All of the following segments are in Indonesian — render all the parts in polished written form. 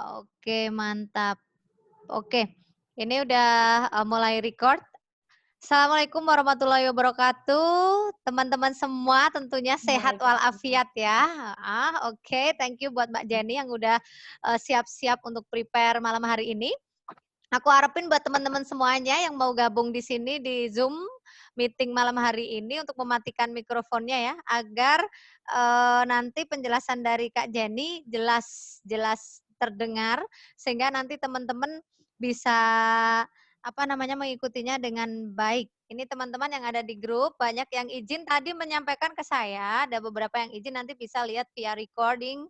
Oke, mantap. Oke, ini udah mulai record. Assalamualaikum warahmatullahi wabarakatuh. Teman-teman semua tentunya sehat walafiat ya. Oke, thank you buat Mbak Jenny yang udah siap-siap untuk prepare malam hari ini. Aku harapin buat teman-teman semuanya yang mau gabung di sini di Zoom meeting malam hari ini untuk mematikan mikrofonnya ya, agar nanti penjelasan dari Kak Jenny jelas terdengar sehingga nanti teman-teman bisa mengikutinya dengan baik. Ini teman-teman yang ada di grup banyak yang izin tadi menyampaikan ke saya, ada beberapa yang izin nanti bisa lihat via recording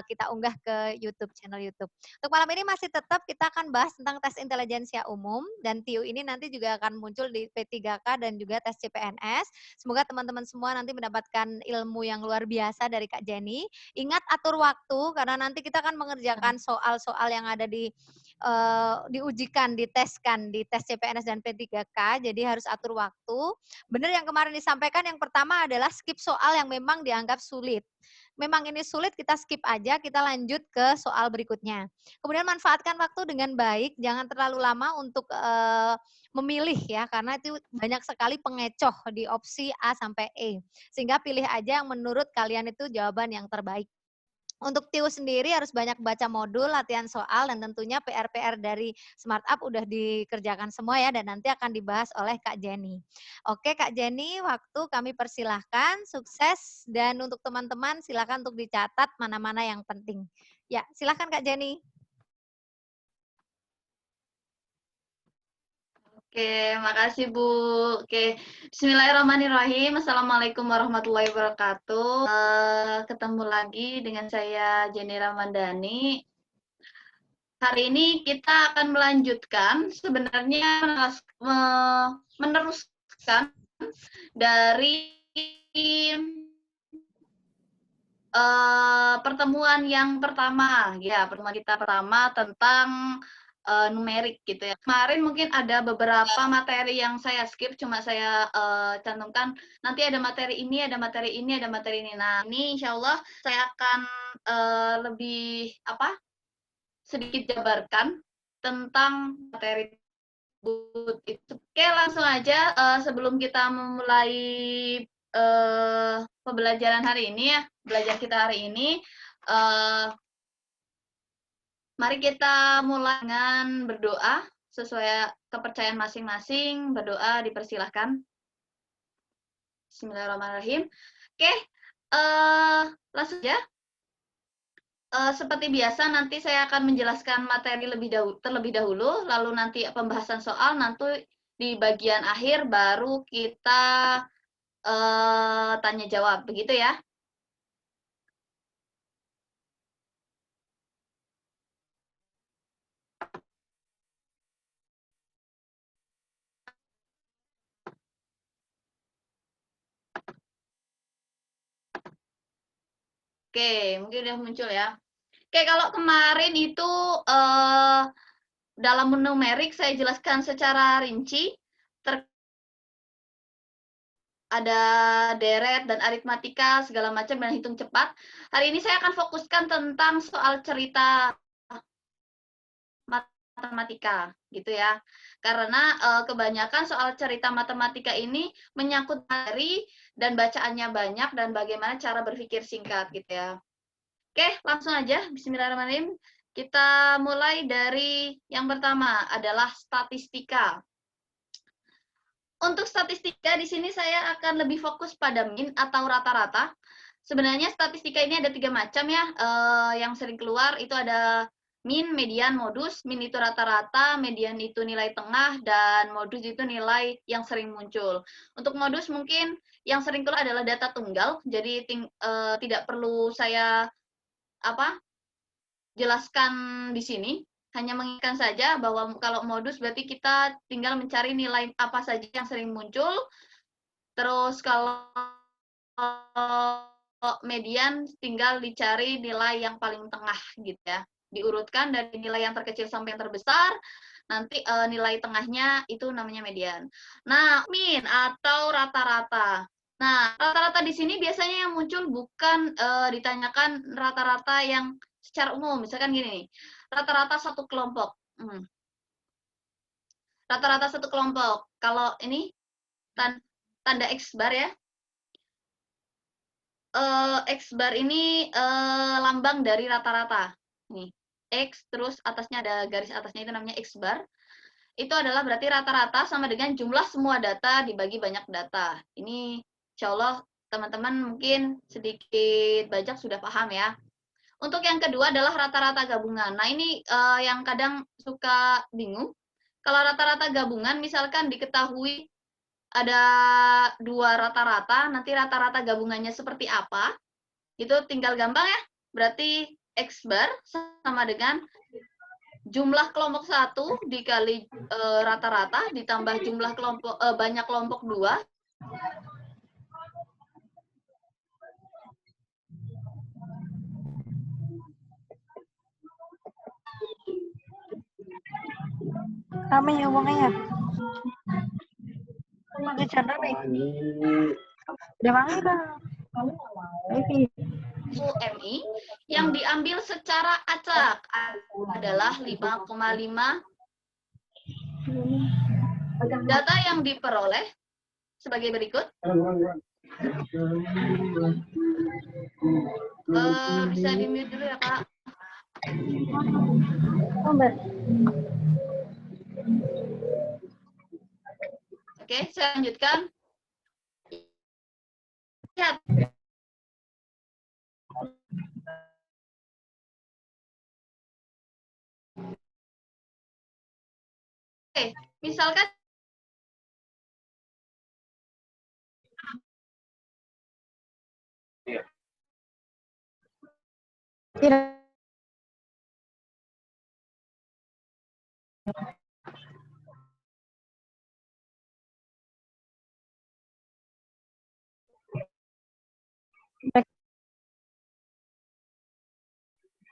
kita unggah ke YouTube, channel YouTube. Untuk malam ini masih tetap kita akan bahas tentang tes intelijensia umum dan TIU ini nanti juga akan muncul di P3K dan juga tes CPNS. Semoga teman-teman semua nanti mendapatkan ilmu yang luar biasa dari Kak Jenny. Ingat atur waktu karena nanti kita akan mengerjakan soal-soal yang ada diujikan, diteskan di tes CPNS dan P3K, jadi harus atur waktu. Benar yang kemarin disampaikan, yang pertama adalah skip soal yang memang dianggap sulit. Memang ini sulit, kita skip aja, kita lanjut ke soal berikutnya. Kemudian manfaatkan waktu dengan baik, jangan terlalu lama untuk memilih ya, karena itu banyak sekali pengecoh di opsi A sampai E. Sehingga pilih aja yang menurut kalian itu jawaban yang terbaik. Untuk TIU sendiri harus banyak baca modul, latihan soal, dan tentunya PR-PR dari Smart Up udah dikerjakan semua ya, dan nanti akan dibahas oleh Kak Jenny. Oke Kak Jenny, waktu kami persilahkan, sukses, dan untuk teman-teman silakan untuk dicatat mana-mana yang penting. Ya, silakan Kak Jenny. Oke, makasih Bu. Oke, Bismillahirrahmanirrahim. Assalamualaikum warahmatullahi wabarakatuh. Ketemu lagi dengan saya Jenny Ramadhani. Hari ini kita akan melanjutkan sebenarnya meneruskan dari pertemuan yang pertama, ya pertemuan kita pertama tentang numerik gitu ya. Kemarin mungkin ada beberapa materi yang saya skip, cuma saya cantumkan nanti ada materi ini, ada materi ini, ada materi ini. Nah ini insya Allah saya akan lebih sedikit jabarkan tentang materi itu. Oke langsung aja sebelum kita memulai pembelajaran hari ini ya, belajar kita hari ini, mari kita mulai dengan berdoa sesuai kepercayaan masing-masing. Berdoa dipersilahkan. Bismillahirrahmanirrahim. Oke, langsung aja. Seperti biasa nanti saya akan menjelaskan materi terlebih dahulu, lalu nanti pembahasan soal, nanti di bagian akhir baru kita tanya jawab, begitu ya. Oke, mungkin udah muncul ya. Oke, kalau kemarin itu dalam numerik saya jelaskan secara rinci, ada deret dan aritmatika segala macam dan hitung cepat. Hari ini saya akan fokuskan tentang soal cerita matematika gitu ya. Karena kebanyakan soal cerita matematika ini menyangkut materi dan bacaannya banyak dan bagaimana cara berpikir singkat gitu ya. Oke, langsung aja. Bismillahirrahmanirrahim. Kita mulai dari yang pertama adalah statistika. Untuk statistika di sini saya akan lebih fokus pada min atau rata-rata. Sebenarnya statistika ini ada 3 macam ya. Yang sering keluar itu ada min, median, modus. Min itu rata-rata, median itu nilai tengah, dan modus itu nilai yang sering muncul. Untuk modus mungkin yang sering keluar adalah data tunggal. Jadi tidak perlu saya jelaskan di sini. Hanya mengingatkan saja bahwa kalau modus berarti kita tinggal mencari nilai apa saja yang sering muncul. Terus kalau median tinggal dicari nilai yang paling tengah gitu ya. Diurutkan dari nilai yang terkecil sampai yang terbesar. Nanti nilai tengahnya itu namanya median. Nah, min atau rata-rata. Nah, rata-rata di sini biasanya yang muncul bukan ditanyakan rata-rata yang secara umum, misalkan gini nih, rata-rata satu kelompok. Rata-rata satu kelompok. Kalau ini tanda X bar ya. X bar ini lambang dari rata-rata. Nih, X terus atasnya ada garis atasnya itu namanya X bar. Itu adalah berarti rata-rata sama dengan jumlah semua data dibagi banyak data. Ini insya Allah teman-teman mungkin sedikit banyak sudah paham ya. Untuk yang kedua adalah rata-rata gabungan. Nah ini yang kadang suka bingung. Kalau rata-rata gabungan misalkan diketahui ada 2 rata-rata, nanti rata-rata gabungannya seperti apa, itu tinggal gampang ya. Berarti X bar sama dengan jumlah kelompok 1 dikali rata-rata ditambah jumlah kelompok banyak kelompok 2 Kami ngomongnya. Lagi channel nih. Udah banget dah. UMI yang diambil secara acak adalah 5,5. Data yang diperoleh sebagai berikut. Bisa di-mute dulu ya, Kak. Oke, saya lanjutkan. Lihat. Oke, misalkan Tidak.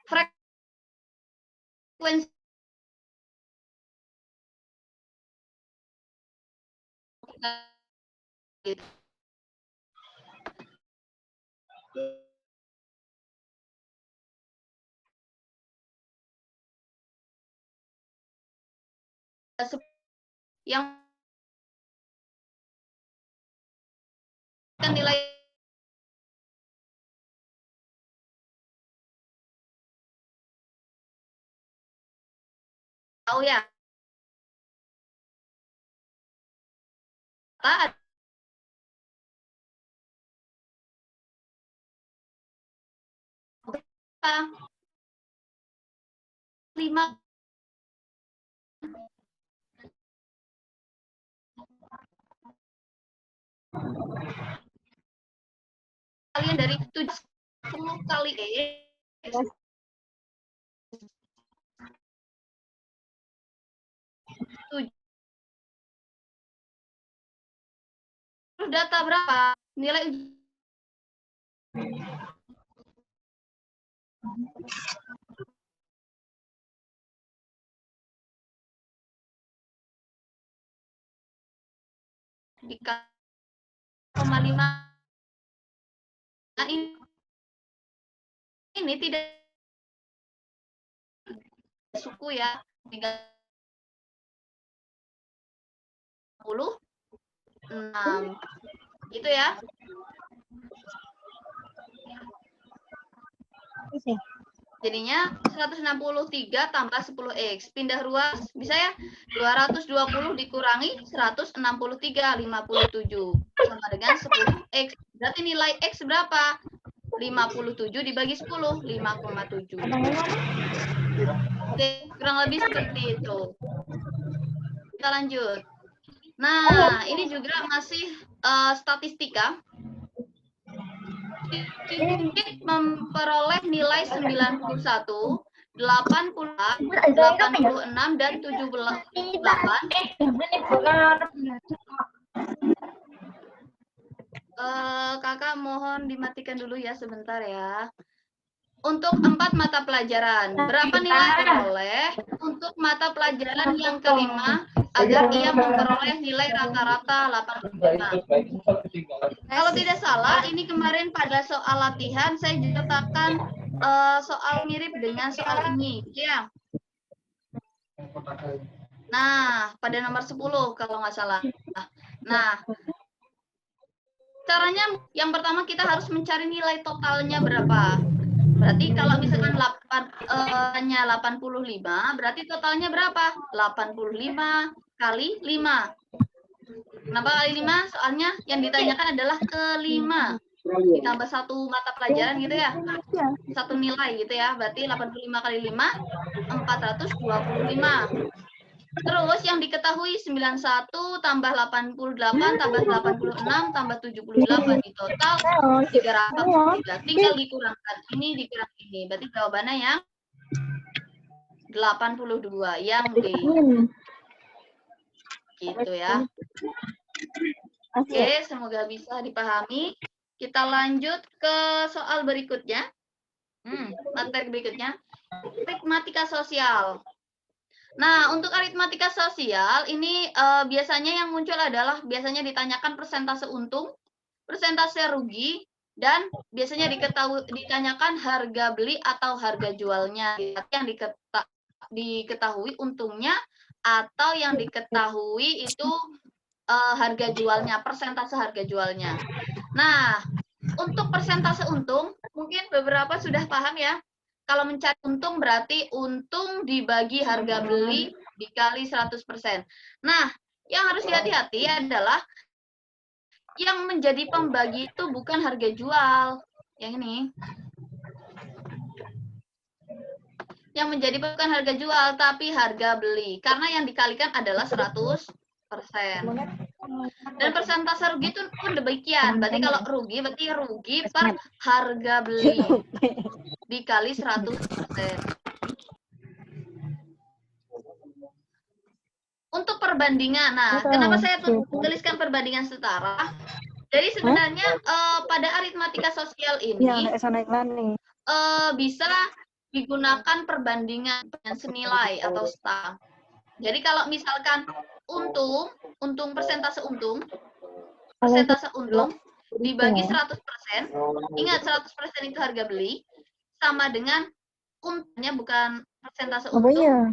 frekuensi yang nilai tahu ya. Data 5 kalian dari 70 kali X. Data berapa? Nilai di 0,5 ini tidak suku ya, 36 gitu ya. Jadinya 163 tambah 10X. Pindah ruas, bisa ya? 220 dikurangi 163, 57. Sama dengan 10X. Berarti nilai X berapa? 57 dibagi 10, 5,7. Oke, kurang lebih seperti itu. Kita lanjut. Nah, ini juga masih statistika. Sedikit memperoleh nilai 91, 80, 86, dan 78. Kakak mohon dimatikan dulu ya sebentar ya. Untuk 4 mata pelajaran, berapa nilai peroleh untuk mata pelajaran yang kelima agar ia memperoleh nilai rata-rata 85. Kalau tidak salah, ini kemarin pada soal latihan saya letakkan soal mirip dengan soal ini, ya. Nah, pada nomor 10 kalau nggak salah. Nah, caranya yang pertama kita harus mencari nilai totalnya berapa. Berarti kalau misalkan 85, berarti totalnya berapa? 85 kali 5. Kenapa kali 5? Soalnya yang ditanyakan adalah kelima. Ditambah satu mata pelajaran gitu ya. Satu nilai gitu ya. Berarti 85 kali 5, 425. Terus yang diketahui 91 tambah 88 tambah 86 tambah 78 di total 343. Tinggal dikurangkan ini dikurang ini. Berarti jawabannya yang 82 yang D. Gitu ya. Oke, semoga bisa dipahami. Kita lanjut ke soal berikutnya. Materi berikutnya, aritmatika sosial. Nah, untuk aritmatika sosial ini biasanya yang muncul adalah biasanya ditanyakan persentase untung, persentase rugi, dan biasanya ditanyakan harga beli atau harga jualnya. Yang diketahui untungnya atau yang diketahui itu harga jualnya, persentase harga jualnya. Nah, untuk persentase untung, mungkin beberapa sudah paham ya. Kalau mencari untung berarti untung dibagi harga beli dikali 100%. Nah, yang harus hati-hati adalah yang menjadi pembagi itu bukan harga jual. Yang ini. Yang menjadi bukan harga jual, tapi harga beli. Karena yang dikalikan adalah 100%. Dan persentase rugi itu pun demikian. Berarti kalau rugi, berarti rugi per harga beli. Dikali 100%. Untuk perbandingan, nah kenapa saya tuliskan perbandingan setara? Jadi sebenarnya pada aritmatika sosial ini bisa digunakan perbandingan senilai atau setara. Jadi kalau misalkan untung persentase untung dibagi 100%, ingat 100% itu harga beli, sama dengan untungnya bukan persentase untung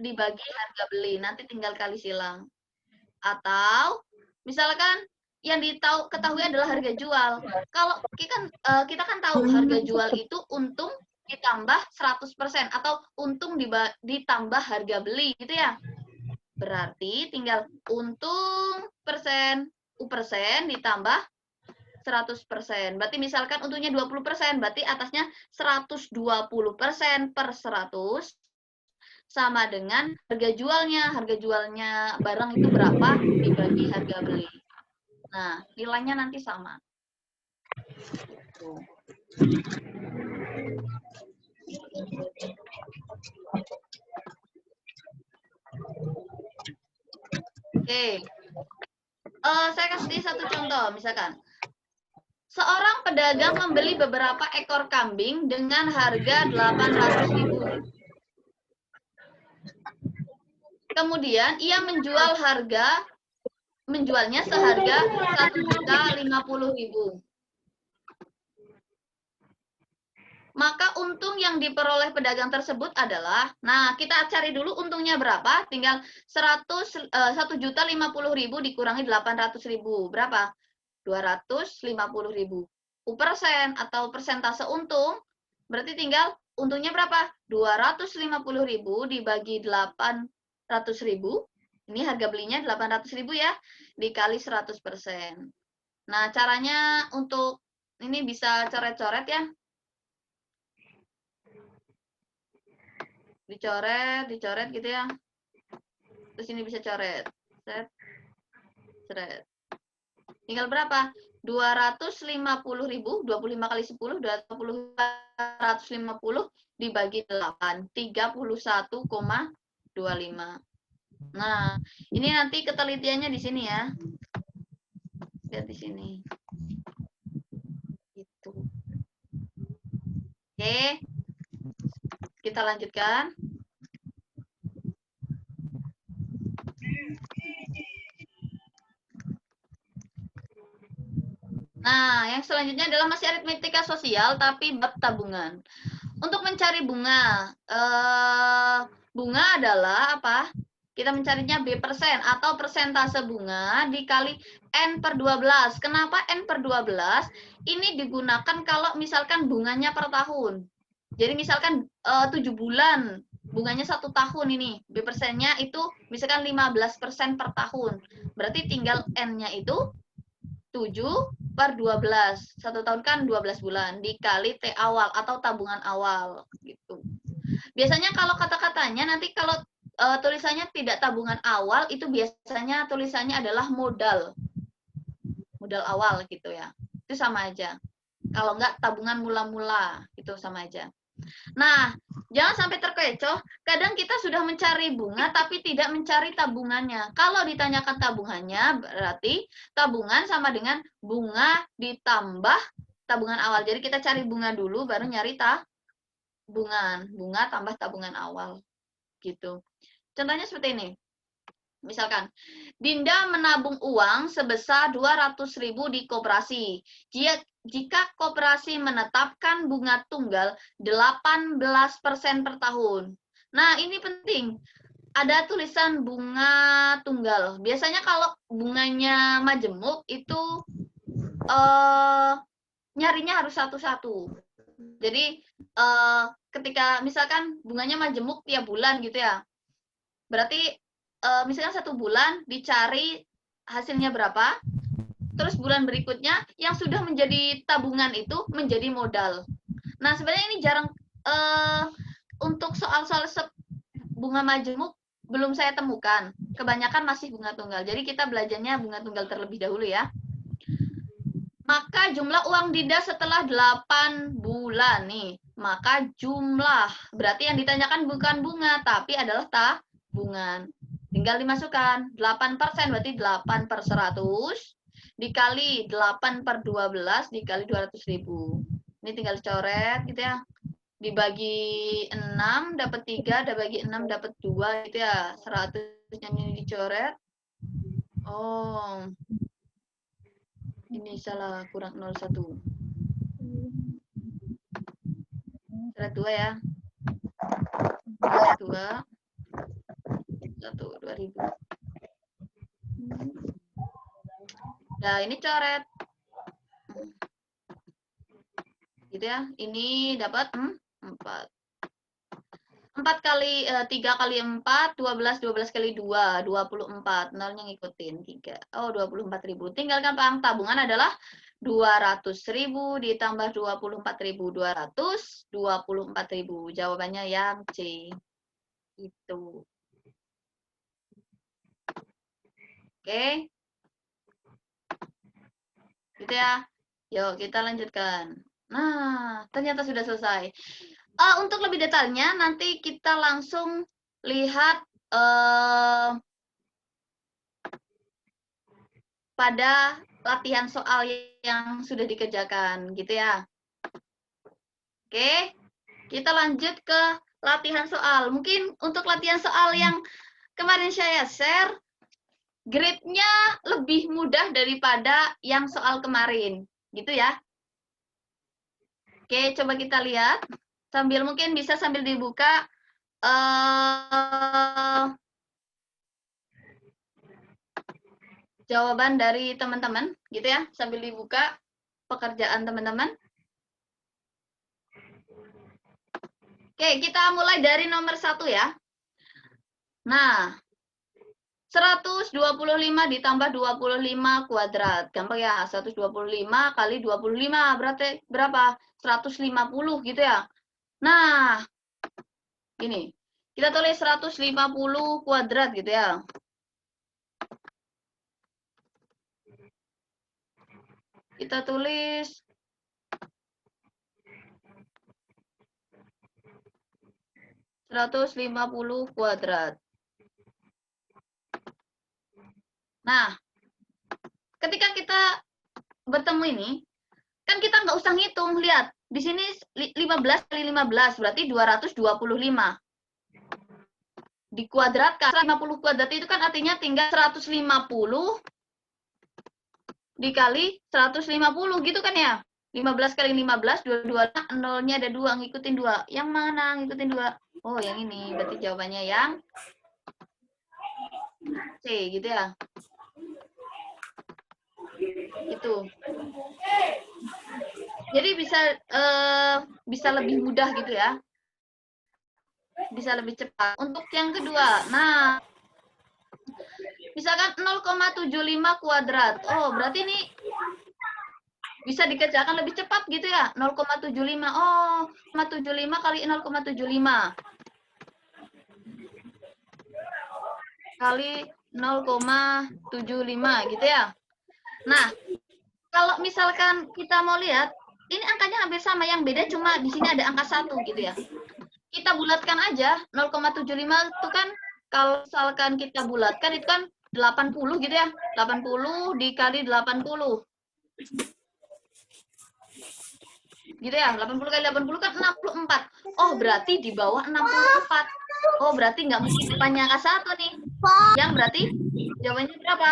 dibagi harga beli, nanti tinggal kali silang. Atau misalkan yang diketahui adalah harga jual. Kalau kita kan tahu harga jual itu untung ditambah 100% atau untung ditambah harga beli gitu ya. Berarti tinggal untung persen ditambah 100%. Berarti misalkan untungnya 20%, berarti atasnya 120% per 100 sama dengan harga jualnya. Harga jualnya barang itu berapa dibagi harga beli. Nah, nilainya nanti sama. Oke. Saya kasih satu contoh, misalkan. Seorang pedagang membeli beberapa ekor kambing dengan harga 800.000. Kemudian ia menjualnya seharga 1.050.000. Maka untung yang diperoleh pedagang tersebut adalah, nah kita cari dulu untungnya berapa, tinggal 1.050.000 dikurangi 800.000, berapa? 250.000. Persen atau persentase untung, berarti tinggal untungnya berapa? 250.000 dibagi 800.000, ini harga belinya 800.000 ya, dikali 100%. Nah caranya untuk ini bisa coret-coret ya. Dicoret gitu ya. Terus ini bisa coret. Set. Tinggal berapa? 250.000, 25 kali 10, 250 dibagi 8, 31,25. Nah, ini nanti ketelitiannya di sini ya. Lihat di sini. Gitu. Oke. Kita lanjutkan. Nah, yang selanjutnya adalah masih aritmetika sosial tapi bab tabungan. Untuk mencari bunga, bunga adalah apa? Kita mencarinya B persen atau persentase bunga dikali N per 12. Kenapa N per 12? Ini digunakan kalau misalkan bunganya per tahun. Jadi misalkan 7 bulan, bunganya 1 tahun ini. B persennya itu misalkan 15% per tahun. Berarti tinggal N-nya itu 7 per 12. 1 tahun kan 12 bulan dikali T awal atau tabungan awal gitu. Biasanya kalau kata-katanya nanti kalau tulisannya tidak tabungan awal itu biasanya tulisannya adalah modal. Modal awal gitu ya. Itu sama aja. Kalau enggak tabungan mula-mula itu sama aja. Nah, jangan sampai terkecoh. Kadang kita sudah mencari bunga tapi tidak mencari tabungannya. Kalau ditanyakan tabungannya, berarti tabungan sama dengan bunga ditambah tabungan awal. Jadi kita cari bunga dulu, baru nyari tabungan. Bunga tambah tabungan awal. Gitu. Contohnya seperti ini. Misalkan, Dinda menabung uang sebesar 200.000 di koperasi. Jika koperasi menetapkan bunga tunggal 18% per tahun. Nah, ini penting. Ada tulisan bunga tunggal. Biasanya kalau bunganya majemuk itu nyarinya harus satu-satu. Jadi ketika misalkan bunganya majemuk tiap bulan gitu ya. Berarti misalkan 1 bulan dicari hasilnya berapa, terus bulan berikutnya yang sudah menjadi tabungan itu menjadi modal. Nah, sebenarnya ini jarang untuk soal-soal bunga majemuk belum saya temukan. Kebanyakan masih bunga tunggal. Jadi kita belajarnya bunga tunggal terlebih dahulu ya. Maka jumlah uang Dinda setelah 8 bulan nih. Maka jumlah, berarti yang ditanyakan bukan bunga, tapi adalah tabungan. Tinggal dimasukkan, 8% berarti 8 per 100, dikali 8 per 12, dikali 200.000. Ini tinggal dicoret gitu ya. Dibagi 6, dapat 3, dibagi 6, dapat 2 gitu ya. 100-nya ini dicoret. Oh, ini salah, kurang 01. Coret 2 ya. 2, 1, 2000. Nah, ini coret. Gitu ya. Ini dapat 4. 4 kali 3 kali 4 12 12 kali 2 24. Nolnya ngikutin 3. Oh, 24.000. Tinggal gampang. Tabungan adalah 200.000 ditambah 24.200 24.000. Jawabannya yang C. Itu. Oke. Gitu ya. Yuk, kita lanjutkan. Nah, ternyata sudah selesai. Untuk lebih detailnya, nanti kita langsung lihat pada latihan soal yang sudah dikerjakan, gitu ya. Oke, kita lanjut ke latihan soal. Mungkin untuk latihan soal yang kemarin saya share, grade-nya lebih mudah daripada yang soal kemarin, gitu ya. Oke, coba kita lihat. Sambil mungkin bisa sambil dibuka jawaban dari teman-teman, gitu ya, sambil dibuka pekerjaan teman-teman. Oke, kita mulai dari nomor 1 ya. Nah, 125 ditambah 25 kuadrat. Gampang ya, 125 kali 25 berarti berapa? 150 gitu ya. Nah, ini. Kita tulis 150 kuadrat gitu ya. Kita tulis 150 kuadrat. Nah, ketika kita bertemu ini, kan kita nggak usah ngitung. Lihat, di sini 15 kali 15, berarti 225. Dikuadratkan, 150 kuadrat itu kan artinya tinggal 150 dikali 150 gitu kan ya. 15 kali 15, 22, nolnya ada 2, ngikutin 2. Yang mana ngikutin 2? Oh, yang ini. Berarti jawabannya yang C gitu ya. Itu. Jadi bisa lebih mudah gitu ya. Bisa lebih cepat. Untuk yang kedua, nah, misalkan 0,75 kuadrat. Oh, berarti ini bisa dikerjakan lebih cepat gitu ya. 0,75. Oh, 0,75 kali 0,75. Kali 0,75 gitu ya. Nah, kalau misalkan kita mau lihat, ini angkanya hampir sama, yang beda cuma di sini ada angka 1 gitu ya. Kita bulatkan aja, 0,75 itu kan, kalau misalkan kita bulatkan itu kan 80 gitu ya. 80 dikali 80. Gitu ya, 80 kali 80 kan 64. Oh, berarti di bawah 64. Oh, berarti nggak mungkin depannya angka 1 nih. Yang berarti jawabannya berapa?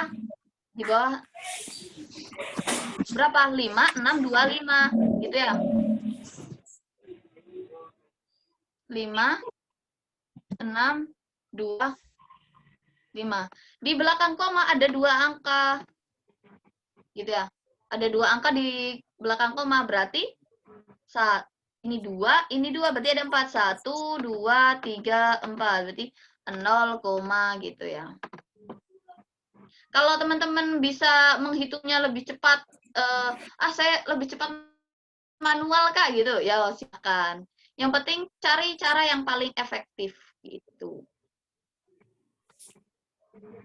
Di bawah berapa? 5, 6, 2, 5. Gitu ya. 5, 6, 2, 5. Di belakang koma ada 2 angka. Gitu ya. Ada 2 angka di belakang koma, berarti ini 2, ini 2, berarti ada 4. 1, 2, 3, 4. Berarti 0, gitu ya. Kalau teman-teman bisa menghitungnya lebih cepat, saya lebih cepat manual Kak gitu, ya silakan. Yang penting cari cara yang paling efektif gitu.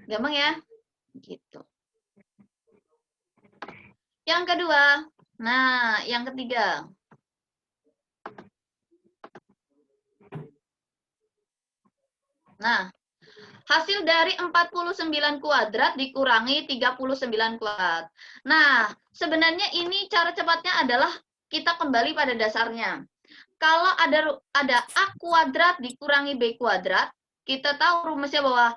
Gampang ya? Gitu. Yang kedua, nah yang ketiga. Nah, hasil dari 49 kuadrat dikurangi 39 kuadrat. Nah, sebenarnya ini cara cepatnya adalah kita kembali pada dasarnya. Kalau ada A kuadrat dikurangi B kuadrat, kita tahu rumusnya bahwa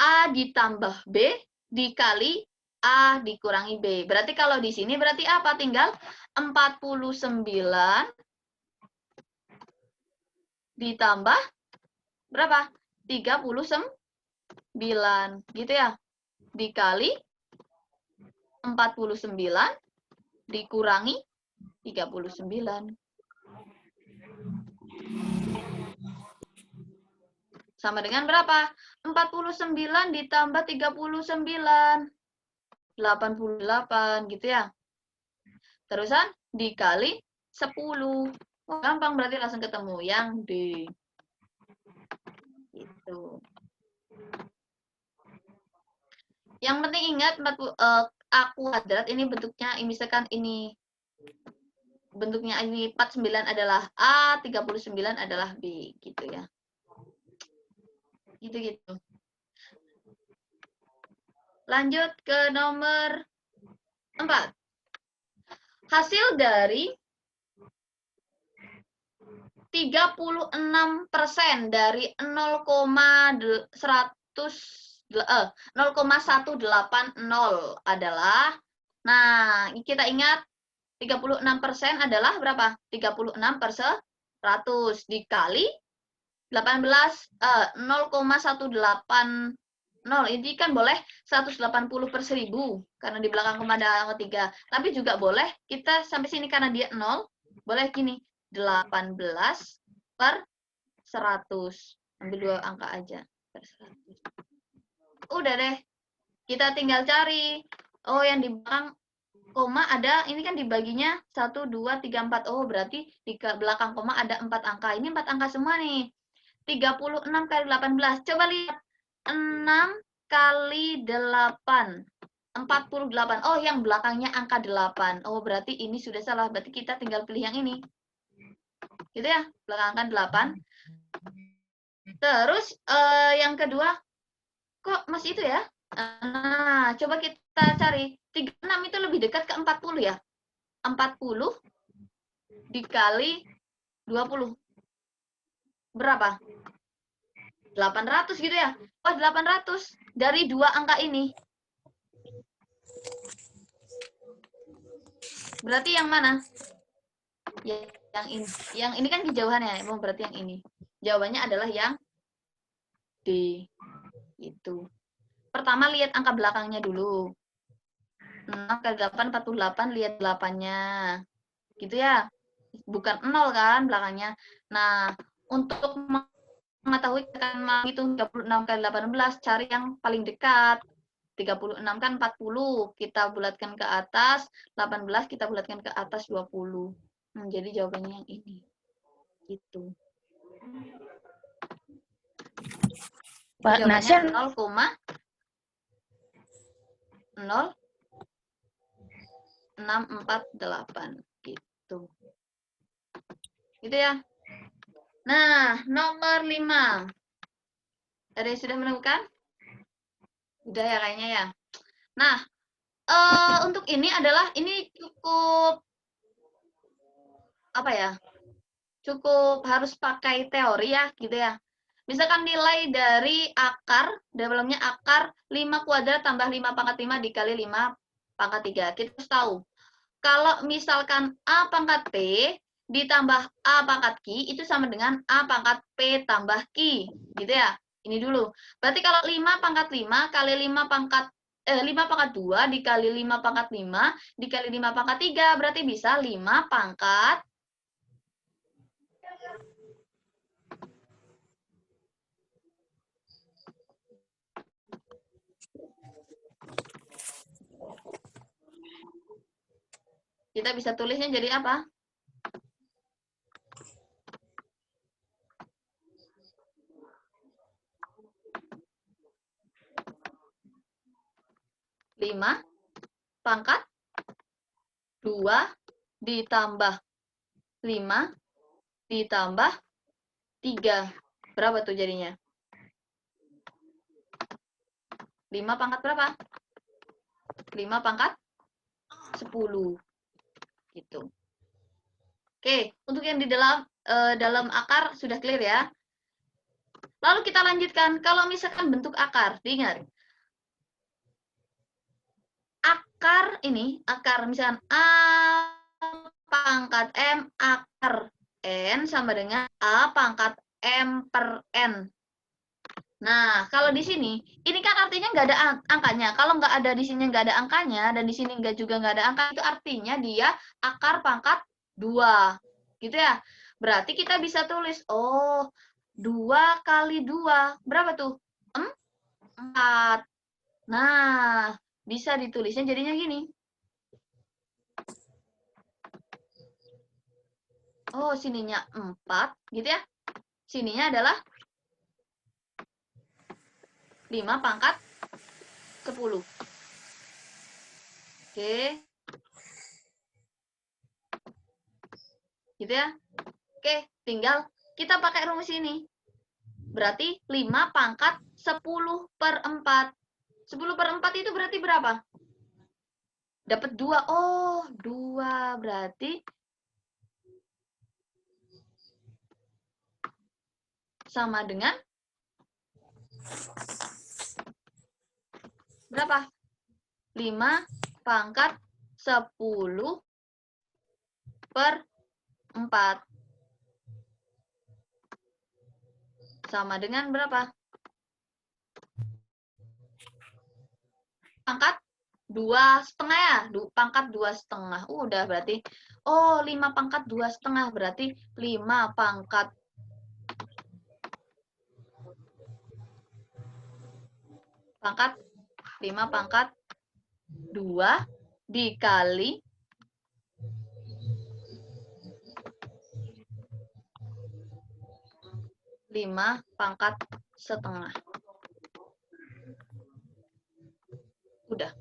A ditambah B dikali A dikurangi B. Berarti kalau di sini berarti apa? Tinggal 49 ditambah berapa? 39. Gitu ya. Dikali 49 dikurangi 39. Sama dengan berapa? 49 ditambah 39. 88 gitu ya. Terusan dikali 10. Oh, gampang berarti langsung ketemu yang D. Gitu. Yang penting ingat A kuadrat ini bentuknya, misalkan ini bentuknya ini 49 adalah A, 39 adalah B gitu ya. Gitu-gitu. Lanjut ke nomor 4. Hasil dari 36% dari 0,180 adalah, nah kita ingat 36% adalah berapa? 36/100 dikali 0,180. Ini kan boleh 180/1000 karena di belakang koma ada angka 3. Tapi juga boleh kita sampai sini karena dia 0, boleh gini, 18/100. Ambil 2 angka aja per 100. Udah deh. Kita tinggal cari. Oh, yang di belakang koma ada, ini kan dibaginya 1, 2, 3, 4. Oh, berarti di belakang koma ada 4 angka. Ini 4 angka semua nih. 36 kali 18. Coba lihat. 6 kali 8. 48. Oh, yang belakangnya angka 8. Oh, berarti ini sudah salah. Berarti kita tinggal pilih yang ini. Gitu ya, belakang angka 8. Terus yang kedua, kok masih itu ya? Nah, coba kita cari. 36 itu lebih dekat ke 40 ya. 40 dikali 20. Berapa? 800 gitu ya. Oh, 800 dari 2 angka ini. Berarti yang mana? Yang ini. Yang ini kan kejauhan ya, berarti yang ini. Jawabannya adalah yang D. Itu. Pertama lihat angka belakangnya dulu. 6 kali 8, 48, lihat 8-nya. Gitu ya. Bukan 0 kan belakangnya. Nah, untuk mengetahui akan menghitung 36 kali 18, cari yang paling dekat. 36 kan 40, kita bulatkan ke atas, 18 kita bulatkan ke atas 20. Jadi jawabannya yang ini. Gitu. Pak Jawabannya Nasir 0,0648 gitu. Gitu ya. Nah, nomor 5. Ada yang sudah menemukan? Udah ya kayaknya ya. Nah, untuk ini cukup apa ya? Cukup harus pakai teori ya, gitu ya. Misalkan nilai dari akar, dalamnya akar 5 kuadrat tambah 5 pangkat 5 dikali 5 pangkat 3. Kita harus tahu, kalau misalkan A pangkat P ditambah A pangkat Q, itu sama dengan A pangkat P tambah Q. Gitu ya. Ini dulu. Berarti kalau 5 pangkat 5 kali 5 pangkat 5 pangkat 2 dikali 5 pangkat 5 dikali 5 pangkat 3, berarti bisa 5 pangkat kita bisa tulisnya jadi apa? Lima pangkat 2 ditambah 5 ditambah 3. Berapa tuh jadinya? 5 pangkat berapa? 5 pangkat 10. Gitu. Oke, untuk yang di dalam akar sudah clear ya. Lalu kita lanjutkan, kalau misalkan bentuk akar, diingat. Akar misalkan A pangkat M akar N sama dengan A pangkat M per N. Nah, kalau di sini, ini kan artinya nggak ada angkanya. Kalau nggak ada di sini nggak ada angkanya, dan di sini juga nggak ada angka, itu artinya dia akar pangkat 2. Gitu ya. Berarti kita bisa tulis, oh, 2 kali 2. Berapa tuh? 4. Nah, bisa ditulisnya jadinya gini. Oh, sininya 4, gitu ya. Sininya adalah 5 pangkat 10. Oke. Gitu ya. Oke, tinggal kita pakai rumus ini. Berarti 5 pangkat 10 per 4. 10 per 4 itu berarti berapa? Dapat 2. Oh, 2. Berarti sama dengan berapa? 5 pangkat 10 per 4. Sama dengan berapa? Pangkat 2,5 ya? Pangkat 2,5. Udah berarti. Oh, 5 pangkat 2,5. Berarti 5 pangkat 5 pangkat 2 dikali 5 pangkat setengah. Udah.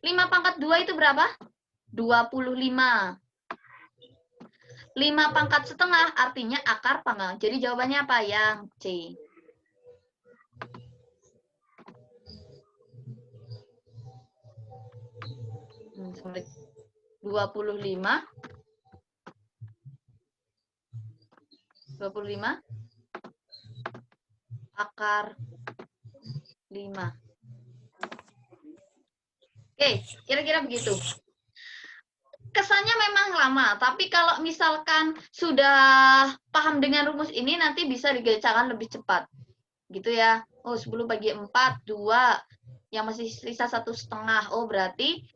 5 pangkat 2 itu berapa? 25. 5 pangkat setengah artinya akar pangkat. Jadi jawabannya apa? Yang C. Sorry. 25 akar 5. Oke, kira-kira begitu. kesannya memang lama, tapi kalau misalkan sudah paham dengan rumus ini, nanti bisa dikerjakan lebih cepat. Gitu ya. Oh, 10 bagi 4, 2. Yang masih sisa 1,5. Oh, berarti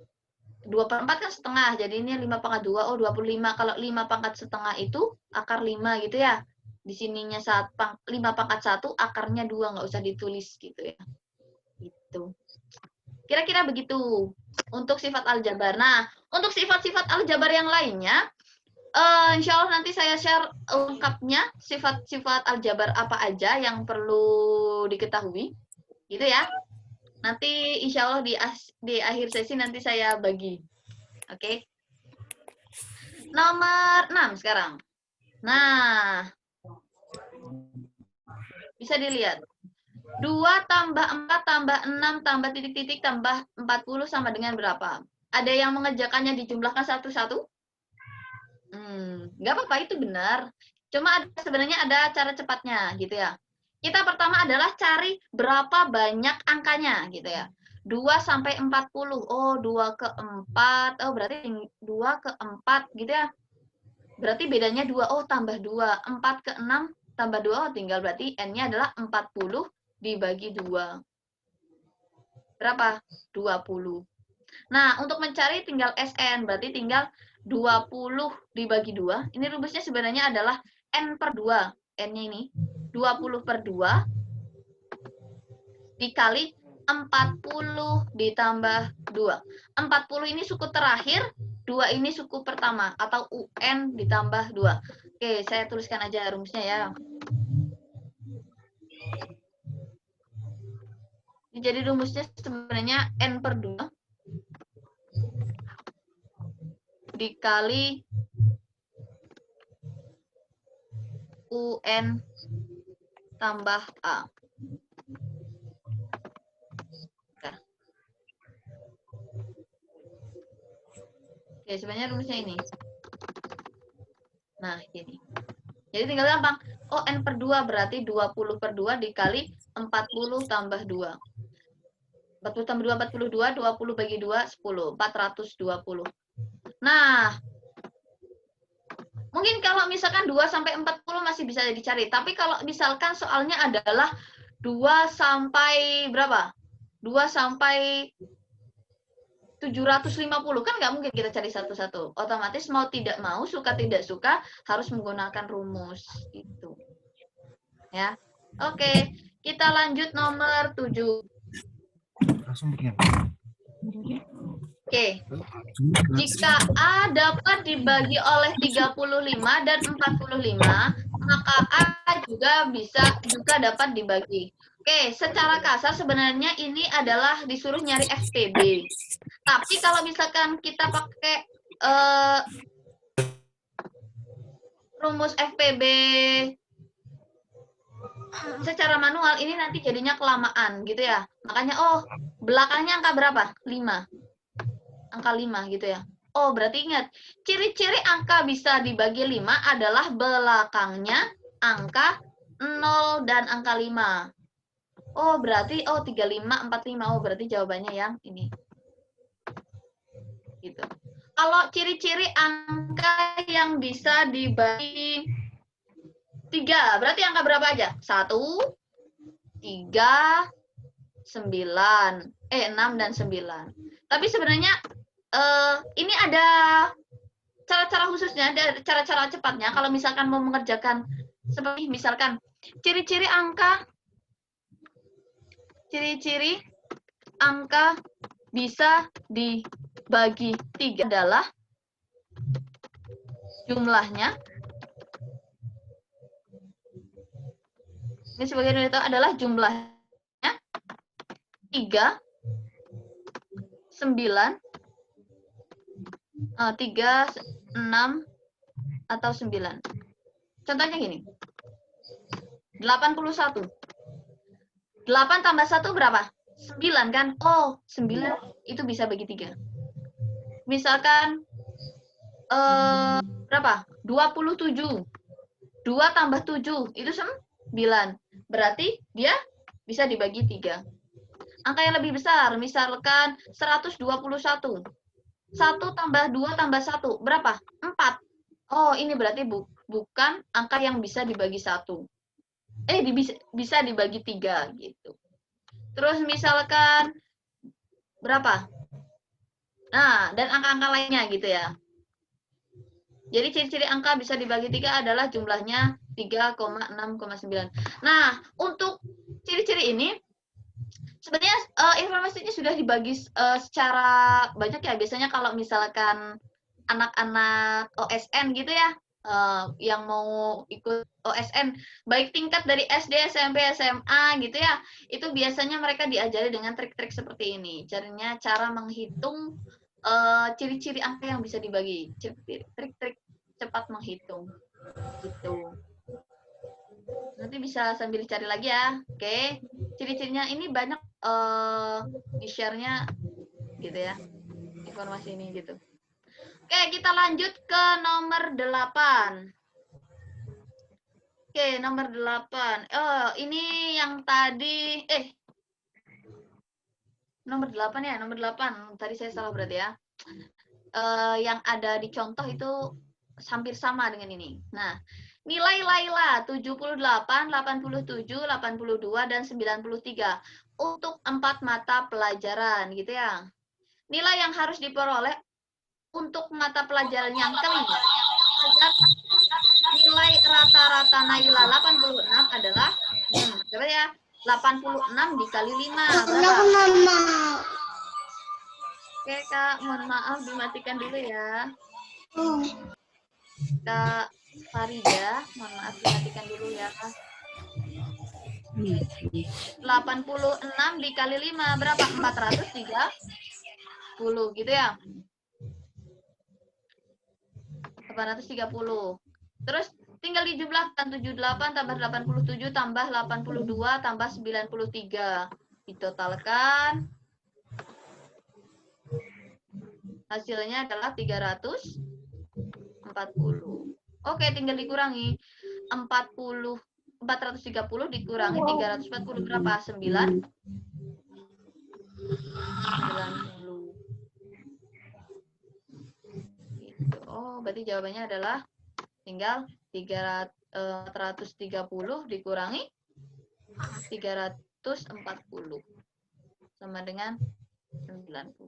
2/4 kan setengah. Jadi ini 5 pangkat 2. Oh, 25. Kalau 5 pangkat setengah itu akar 5 gitu ya. Di sininya 5 pangkat 1, akarnya 2. Nggak usah ditulis gitu ya. Gitu. Kira-kira begitu untuk sifat aljabar. Nah, untuk sifat-sifat aljabar yang lainnya, insya Allah nanti saya share lengkapnya sifat-sifat aljabar apa aja yang perlu diketahui, gitu ya. Nanti insya Allah di akhir sesi nanti saya bagi. Oke. Nomor 6 sekarang. Nah, bisa dilihat. 2 tambah 4 tambah 6 tambah titik-titik tambah 40 sama dengan berapa? Ada yang mengerjakannya dijumlahkan satu-satu? Nggak apa-apa, itu benar. Cuma sebenarnya ada cara cepatnya, gitu ya. Kita pertama adalah cari berapa banyak angkanya, gitu ya. 2 sampai 40. Oh, 2 ke 4. Oh, berarti 2 ke 4, gitu ya. Berarti bedanya 2. Oh, tambah 2. 4 ke 6 tambah 2. Oh, tinggal berarti N-nya adalah 40 dibagi 2. Berapa? 20. Nah, untuk mencari tinggal SN, berarti tinggal 20 dibagi 2. Ini rumusnya sebenarnya adalah N per 2. N-nya ini 20 per 2 dikali 40 ditambah 2. 40 ini suku terakhir, 2 ini suku pertama, atau UN ditambah 2. Oke, saya tuliskan aja rumusnya ya. Jadi rumusnya sebenarnya N per 2 dikali UN tambah A. Oke, sebenarnya rumusnya ini. Nah, ini. Jadi tinggal gampang. Oh, N per 2 berarti 20 per 2 dikali 40 tambah 2. 40 tambah 2, 42. 20 bagi 2, 10. 420. Nah, mungkin kalau misalkan 2 sampai 40 masih bisa dicari. Tapi kalau misalkan soalnya adalah 2 sampai berapa? 2 sampai 750. Kan nggak mungkin kita cari satu-satu. Otomatis mau tidak mau, suka tidak suka, harus menggunakan rumus. Itu. Ya. Oke, kita lanjut nomor 7. Oke. Jika A dapat dibagi oleh 35 dan 45, maka A juga dapat dibagi. Oke, secara kasar sebenarnya ini adalah disuruh nyari FPB. Tapi kalau misalkan kita pakai rumus FPB secara manual, ini nanti jadinya kelamaan gitu ya. Makanya, oh, belakangnya angka berapa? 5. Angka 5 gitu ya. Oh, berarti ingat, ciri-ciri angka bisa dibagi 5 adalah belakangnya angka 0 dan angka 5. Oh, berarti, 35, 45. Oh, berarti jawabannya yang ini. Gitu. Kalau ciri-ciri angka yang bisa dibagi 3, berarti angka berapa aja? 1, 3, 9. 6 dan 9. Tapi sebenarnya ini ada cara-cara khususnya, ada cara-cara cepatnya. Kalau misalkan mau mengerjakan seperti misalkan ciri-ciri angka bisa dibagi 3 adalah jumlahnya. Ini sebagian dari itu adalah jumlahnya 3, 9, 3, 6, atau 9. Contohnya gini. 81. 8 tambah 1 berapa? 9 kan? Oh, 9 itu bisa bagi 3. Misalkan berapa? 27. 2 tambah 7 itu 9. Berarti dia bisa dibagi 3. Angka yang lebih besar, misalkan 121. 1 tambah 2 tambah 1. Berapa? 4. Oh, ini berarti bukan angka yang bisa dibagi 1. Bisa dibagi 3 gitu. Terus misalkan berapa? Nah, dan angka-angka lainnya gitu ya. Jadi ciri-ciri angka bisa dibagi 3 adalah jumlahnya 3,6,9. Nah, untuk ciri-ciri ini sebenarnya informasinya sudah dibagi secara banyak ya. Biasanya kalau misalkan anak-anak OSN gitu ya, yang mau ikut OSN, baik tingkat dari SD, SMP, SMA gitu ya, itu biasanya mereka diajari dengan trik-trik seperti ini. Cara menghitung ciri-ciri angka yang bisa dibagi, trik-trik cepat menghitung gitu. Nanti bisa sambil cari lagi ya. Oke, ciri-cirinya ini banyak di share-nya gitu ya, informasi ini gitu. Oke, kita lanjut ke nomor 8. Oke, nomor 8. Oh, ini yang tadi nomor 8 ya, nomor 8. Tadi saya salah berarti ya. Yang ada di contoh itu hampir sama dengan ini. Nah, nilai Laila 78, 87, 82 dan 93 untuk 4 mata pelajaran gitu ya. Nilai yang harus diperoleh untuk mata pelajaran yang kelima agar nilai rata-rata Naila 86 adalah coba ya, 86 dikali 5 berapa? Oke Kak, mohon maaf dimatikan dulu ya. Kak Farida, mohon maaf dimatikan dulu ya. 86 dikali 5 berapa? 430 gitu ya. 830. Terus tinggal dijumlahkan 78 tambah 87 tambah 82 tambah 93. Ditotalkan hasilnya adalah 340. Oke, tinggal dikurangi 430 dikurangi 340 berapa? 90. Gitu. Oh, berarti jawabannya adalah tinggal 430 dikurangi 340 sama dengan 90.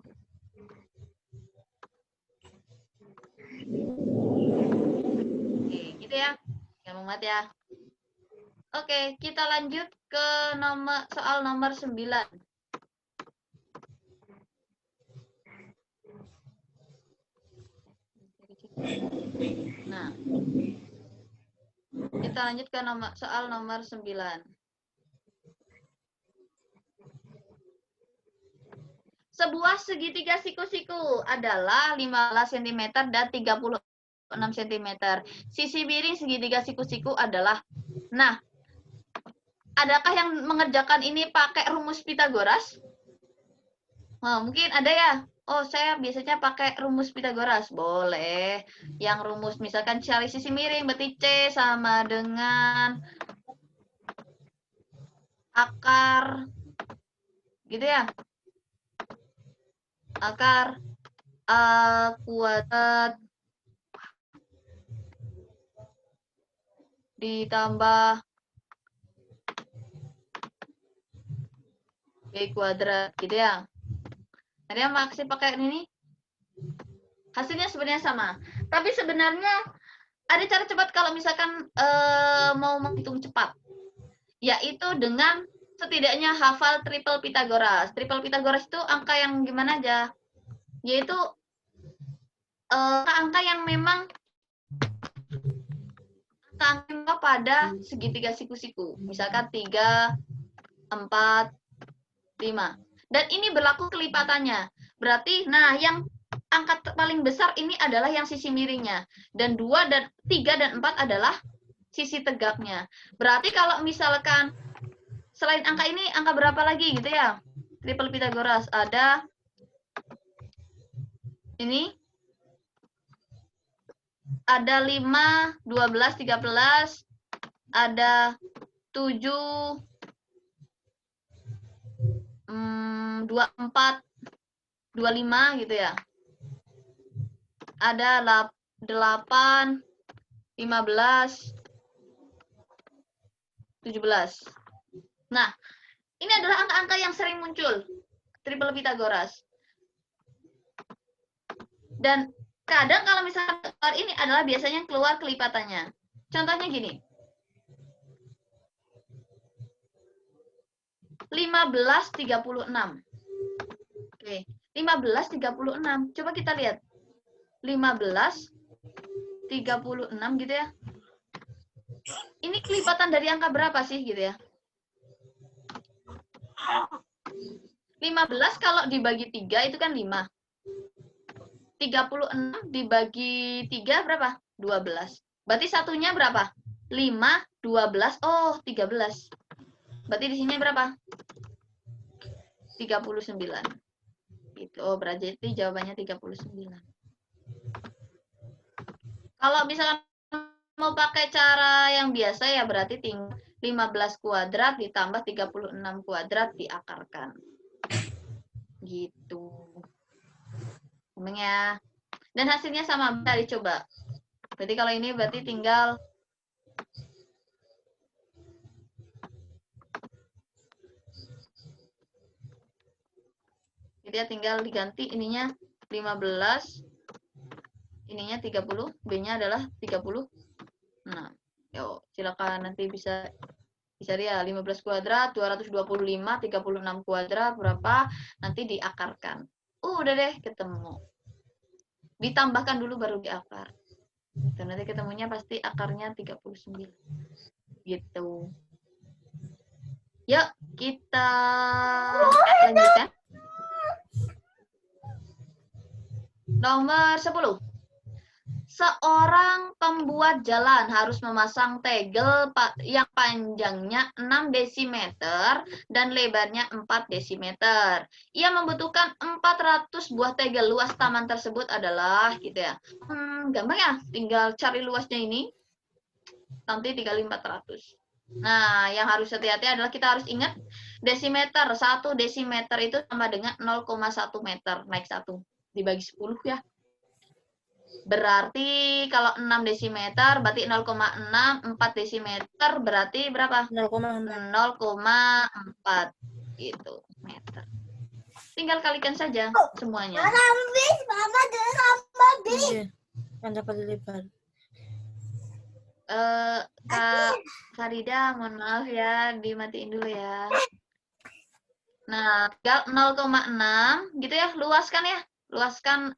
Oke, gitu ya. Gampang banget ya. Oke, kita lanjut ke soal nomor 9. Nah, kita lanjut ke soal nomor 9. Sebuah segitiga siku-siku adalah 15 cm dan 36 cm. Sisi miring segitiga siku-siku adalah, nah, adakah yang mengerjakan ini pakai rumus Pitagoras? Nah, mungkin ada ya. Oh, saya biasanya pakai rumus Pitagoras. Boleh. Yang rumus misalkan cari sisi miring, berarti C sama dengan akar, gitu ya. Akar A kuadrat ditambah B kuadrat, gitu ya. Ada yang masih pakai ini? Hasilnya sebenarnya sama. Tapi sebenarnya ada cara cepat kalau misalkan mau menghitung cepat. Yaitu dengan setidaknya hafal triple Pitagoras. Triple Pitagoras itu angka yang gimana aja? Yaitu angka yang memang angka pada segitiga siku-siku. Misalkan 3, 4, 5. Dan ini berlaku kelipatannya. Berarti, nah, yang angka paling besar ini adalah yang sisi miringnya. Dan 2 dan 3 dan 4 adalah sisi tegaknya. Berarti kalau misalkan selain angka ini, angka berapa lagi gitu ya? Triple Pitagoras ada ini, ada 5, 12, 13, ada 7, 24, 25 gitu ya. ada 8, 15, 17. Nah, ini adalah angka-angka yang sering muncul, triple Pitagoras. Dan kadang kalau misalnya keluar ini adalah biasanya keluar kelipatannya. Contohnya gini. 1536. Oke, 1536. Coba kita lihat. 1536 gitu ya. Ini kelipatan dari angka berapa sih gitu ya? 15 kalau dibagi 3 itu kan 5. 36 dibagi 3 berapa? 12. Berarti satunya berapa? 5, 12. Oh, 13. Berarti di sini berapa? 39. Gitu. Oh, berarti jawabannya 39. Kalau misalkan mau pakai cara yang biasa ya berarti tinggal 15 kuadrat ditambah 36 kuadrat diakarkan. Gitu. Gampang ya. Dan hasilnya sama, bisa dicoba. Berarti kalau ini berarti tinggal jadi tinggal diganti ininya 15, ininya 30, B-nya adalah 30. Nah, yuk silakan nanti bisa dia 15 kuadrat, 225, 36 kuadrat berapa? Nanti diakarkan. Udah deh ketemu. Ditambahkan dulu baru diakar. Gitu, nanti ketemunya pasti akarnya 39. Gitu. Yuk, kita lanjutkan. Nomor 10. Seorang pembuat jalan harus memasang tegel yang panjangnya 6 desimeter dan lebarnya 4 desimeter. Ia membutuhkan 400 buah tegel. Luas taman tersebut adalah gitu ya. Gampang ya, tinggal cari luasnya ini. Nanti dikali 400. Nah, yang harus hati-hati adalah kita harus ingat desimeter. 1 desimeter itu sama dengan 0,1 meter. Naik 1. Dibagi 10 ya. Berarti kalau 6 desimeter berarti 0,6, 4 desimeter berarti berapa? 0,4 gitu meter. Tinggal kalikan saja semuanya. Anda kali lebar. Kak Farida, mohon maaf ya, dimatiin dulu ya. Nah, 0,6 gitu ya, luaskan ya. Luaskan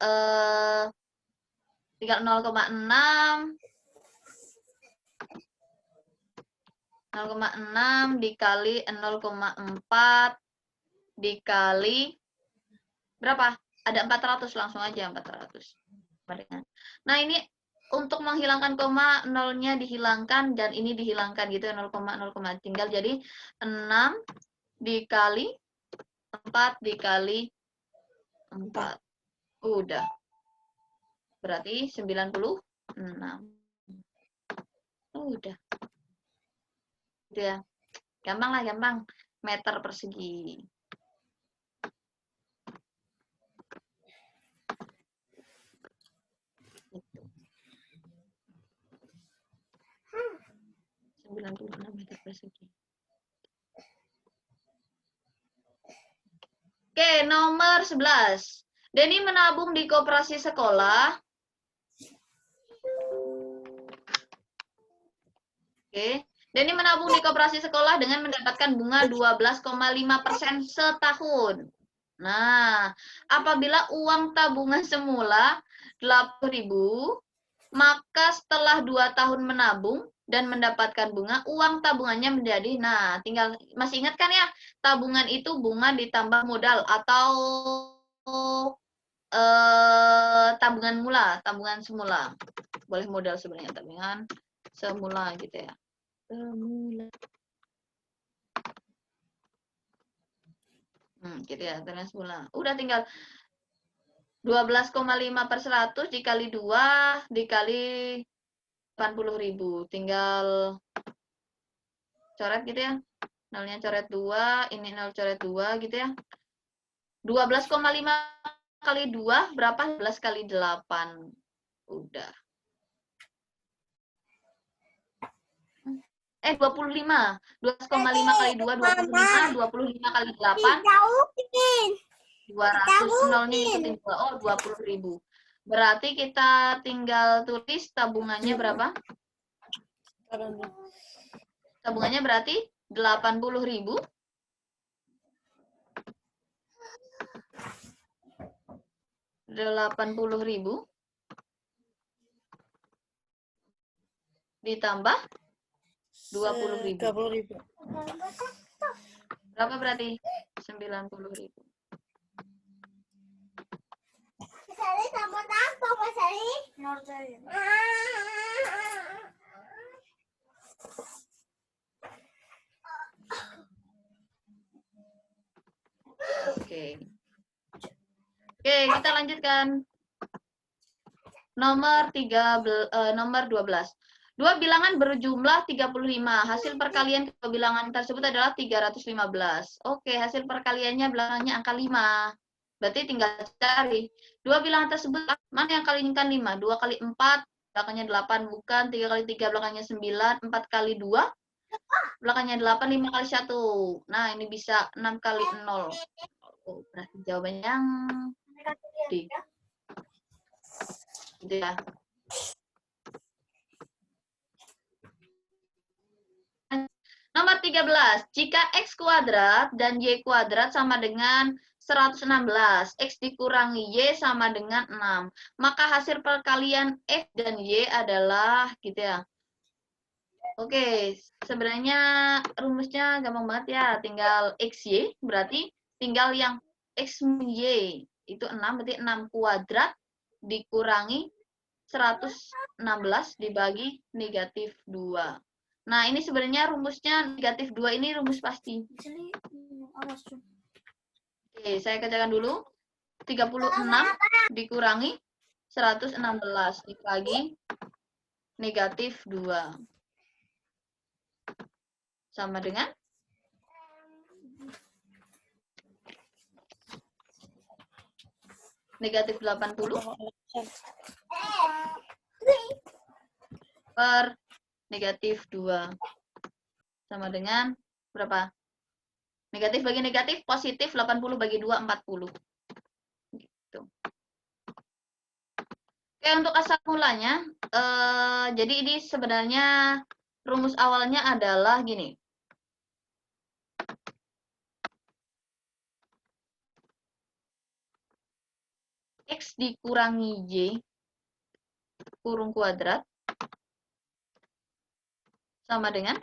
tinggal 0,6 dikali 0,4 dikali berapa? Ada 400, langsung aja 400. Nah, ini untuk menghilangkan koma, nolnya dihilangkan dan ini dihilangkan gitu ya, 0,0, tinggal jadi 6 dikali 4 dikali 4. Udah. Berarti 96. Udah. Gitu ya. Gampang lah, gampang. Meter persegi. Gitu. 96 meter persegi. Oke, nomor 11. Denny menabung di koperasi sekolah. Oke. Denny menabung di koperasi sekolah dengan mendapatkan bunga 12,5% setahun. Nah, apabila uang tabungan semula 80.000, maka setelah 2 tahun menabung dan mendapatkan bunga, uang tabungannya menjadi, nah tinggal, masih ingat kan ya, tabungan itu bunga ditambah modal atau tabungan mula, tabungan semula. Boleh modal sebenarnya, tabungan semula gitu ya. Semula. Gitu ya, tabungan semula. Udah tinggal 12,5/100 dikali 2 dikali 80.000. Tinggal coret gitu ya. Nolnya coret 2, ini nol coret 2 gitu ya. 12,5 kali 2 berapa? 11 kali 8. Udah. 25. 12,5 kali 2, 25. 25 kali 8. 200. Nol nih ikutin 2. Oh, 20.000. Berarti kita tinggal tulis tabungannya berapa? Tabungannya berarti 80.000. 80.000 ditambah 20.000. 30.000. Berapa berarti? 90.000. Oke. Oke, kita lanjutkan. Nomor 12. Dua bilangan berjumlah 35. Hasil perkalian kedua bilangan tersebut adalah 315. Oke, hasil perkaliannya belakangnya angka 5. Berarti tinggal cari. Dua bilangan tersebut, mana yang kalikan 5? 2 kali 4, belakangnya 8. Bukan. 3 kali 3, belakangnya 9. 4 kali 2, belakangnya 8. 5 kali 1. Nah, ini bisa 6 kali 0. Oh, berarti jawabannya yang D. Gitu ya. Nomor 13. Jika X kuadrat dan Y kuadrat sama dengan 116, X dikurangi Y sama dengan 6. Maka hasil perkalian X dan Y adalah, gitu ya. Oke, sebenarnya rumusnya gampang banget ya. Tinggal XY, berarti tinggal yang X min Y. Itu 6, berarti 6 kuadrat dikurangi 116 dibagi negatif 2. Nah, ini sebenarnya rumusnya negatif 2 ini rumus pasti. Oke, saya kerjakan dulu. 36 dikurangi 116 dibagi negatif 2. Sama dengan negatif 80 per negatif 2. Sama dengan berapa? Negatif bagi negatif, positif 80 bagi 2, 40. Gitu. Oke, untuk asal mulanya, jadi ini sebenarnya rumus awalnya adalah gini. X dikurangi Y kurung kuadrat sama dengan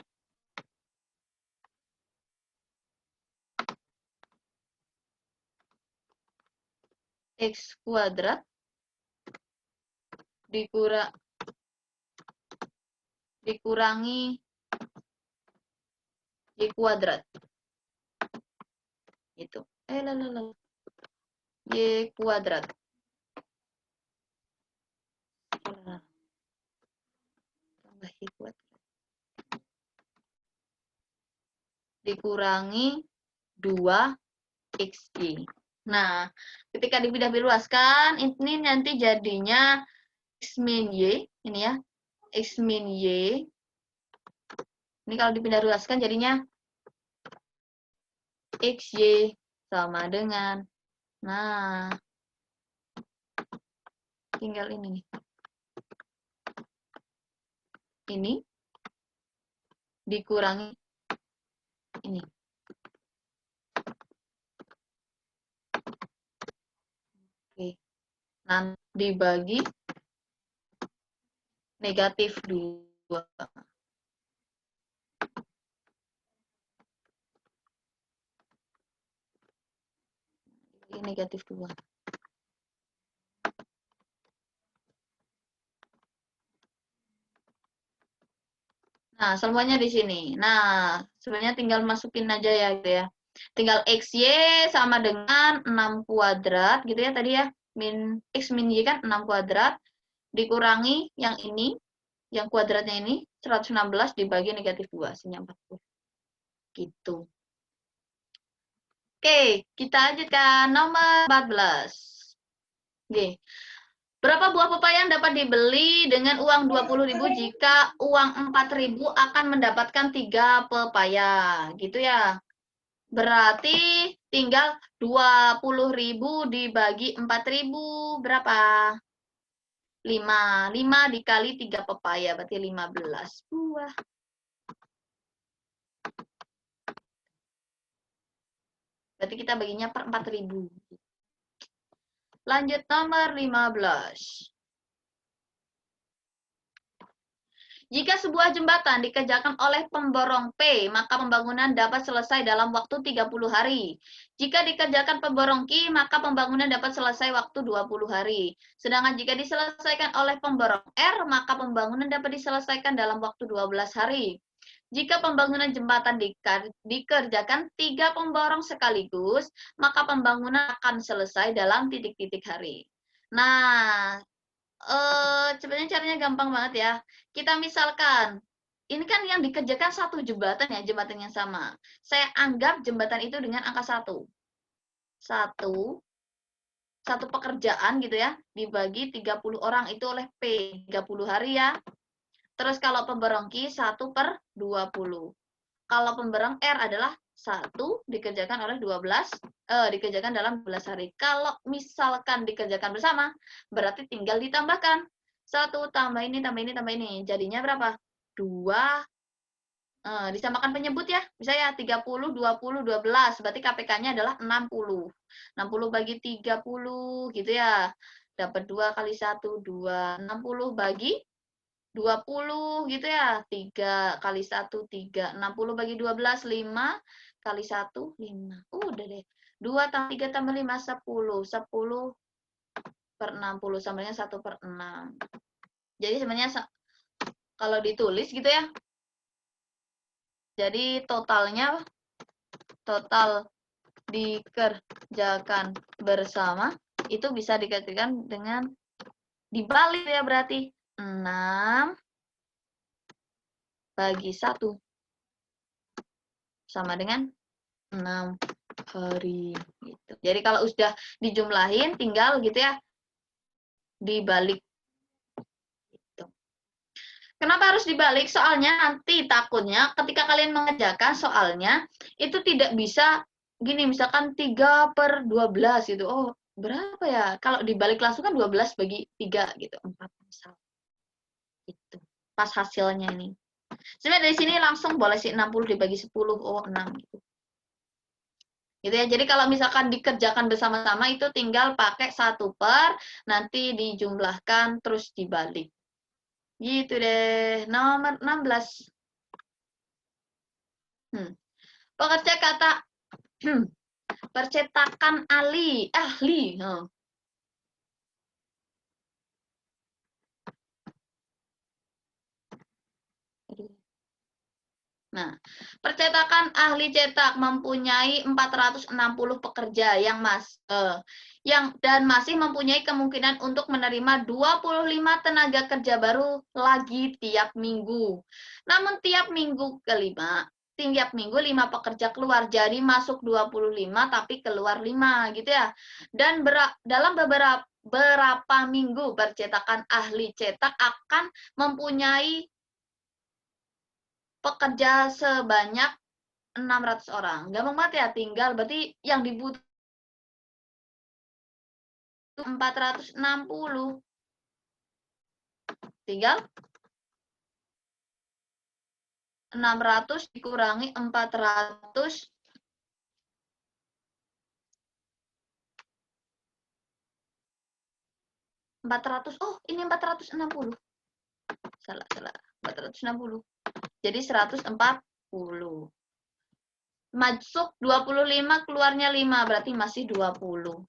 X kuadrat dikurangi Y kuadrat. Gitu. Y kuadrat. Tambah Y kuadrat. Dikurangi 2XY. Nah, ketika dipindah-luaskan, ini nanti jadinya X min Y. Ini ya. X min Y. Ini kalau dipindah-luaskan jadinya XY sama dengan. Nah, tinggal ini nih. Ini dikurangi ini. Oke. Nanti dibagi negatif 2. Ini negatif 2. Nah, semuanya di sini. Nah, sebenarnya tinggal masukin aja ya gitu ya. Tinggal XY sama dengan 6 kuadrat gitu ya tadi ya. X min Y kan 6 kuadrat dikurangi yang ini, yang kuadratnya ini 116 dibagi negatif 2, hasilnya 40. Gitu. Oke, kita lanjutkan nomor 14. Oke. Berapa buah pepaya yang dapat dibeli dengan uang 20.000 jika uang 4.000 akan mendapatkan 3 pepaya, gitu ya. Berarti tinggal 20.000 dibagi 4.000 berapa? 5. 5 dikali 3 pepaya berarti 15 buah. Berarti kita baginya per 4.000. Lanjut nomor 15. Jika sebuah jembatan dikerjakan oleh pemborong P, maka pembangunan dapat selesai dalam waktu 30 hari. Jika dikerjakan pemborong Q, maka pembangunan dapat selesai waktu 20 hari. Sedangkan jika diselesaikan oleh pemborong R, maka pembangunan dapat diselesaikan dalam waktu 12 hari. Jika pembangunan jembatan dikerjakan 3 pemborong sekaligus, maka pembangunan akan selesai dalam titik-titik hari. Nah, sebenarnya caranya gampang banget ya. Kita misalkan, ini kan yang dikerjakan satu jembatan ya, jembatan yang sama. Saya anggap jembatan itu dengan angka 1. Satu pekerjaan gitu ya, dibagi 30 orang itu oleh P, 30 hari ya. Terus kalau pemborong Q 1 per 20. Kalau pemborong R adalah 1 dikerjakan oleh 12, dikerjakan dalam 12 hari. Kalau misalkan dikerjakan bersama, berarti tinggal ditambahkan. 1 tambah ini, tambah ini, tambah ini. Jadinya berapa? 2, disamakan penyebut ya. Misalnya 30, 20, 12. Berarti KPK-nya adalah 60. 60 bagi 30 gitu ya. Dapat 2 kali 1, 2. 60 bagi 20 gitu ya. 3 kali 1, 3. 60 bagi 12, 5 kali 1, 5. Udah deh. 2 tambah 3 tambah 5, 10. 10 per 60. Samanya 1 per 6. Jadi sebenarnya kalau ditulis gitu ya. Jadi totalnya, total dikerjakan bersama, itu bisa dikerjakan dengan dibalik ya berarti. 6 bagi 1 sama dengan 6 hari gitu. Jadi kalau sudah dijumlahin tinggal gitu ya dibalik gitu. Kenapa harus dibalik? Soalnya nanti takutnya ketika kalian mengerjakan soalnya itu tidak bisa gini, misalkan 3 per 12 gitu. Oh, berapa ya? Kalau dibalik langsung kan 12 bagi 3 gitu, 4 misal. Gitu. Pas hasilnya ini. Sebenarnya dari sini langsung boleh sih 60 dibagi 10. Oh, 6 gitu. Gitu ya. Jadi kalau misalkan dikerjakan bersama-sama itu tinggal pakai 1 per, nanti dijumlahkan terus dibalik. Gitu deh. Nomor 16. Pekerja kata percetakan ahli. Nah, percetakan ahli cetak mempunyai 460 pekerja yang dan masih mempunyai kemungkinan untuk menerima 25 tenaga kerja baru lagi tiap minggu. Namun tiap minggu 5 pekerja keluar, jadi masuk 25 tapi keluar 5 gitu ya. Dan dalam beberapa minggu percetakan ahli cetak akan mempunyai pekerja sebanyak 600 orang. Gampang banget ya, tinggal berarti yang dibutuhkan 460. Tinggal 600 dikurangi 400. Oh, ini 460. Salah. 460. Jadi 140. Masuk 25, keluarnya 5, berarti masih 20.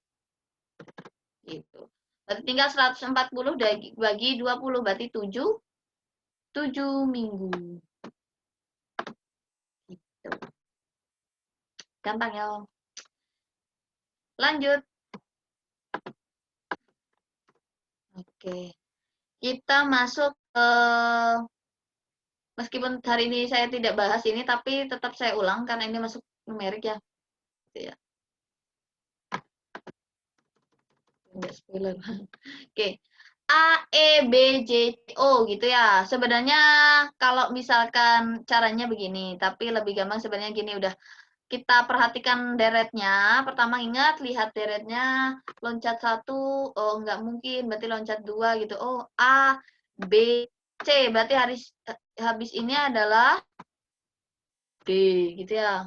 Gitu. Berarti tinggal 140 bagi 20, berarti 7 minggu. Gitu. Gampang ya. Lanjut. Oke. Kita masuk ke, meskipun hari ini saya tidak bahas ini, tapi tetap saya ulang karena ini masuk numerik ya. Gitu ya. Enggak spoiler. Oke. A, E, B, J, C, O gitu ya. Sebenarnya kalau misalkan caranya begini, tapi lebih gampang sebenarnya gini udah. Kita perhatikan deretnya. Pertama ingat, lihat deretnya. Loncat 1, oh nggak mungkin, berarti loncat 2 gitu. Oh, A, B, C. Berarti habis ini adalah D gitu ya.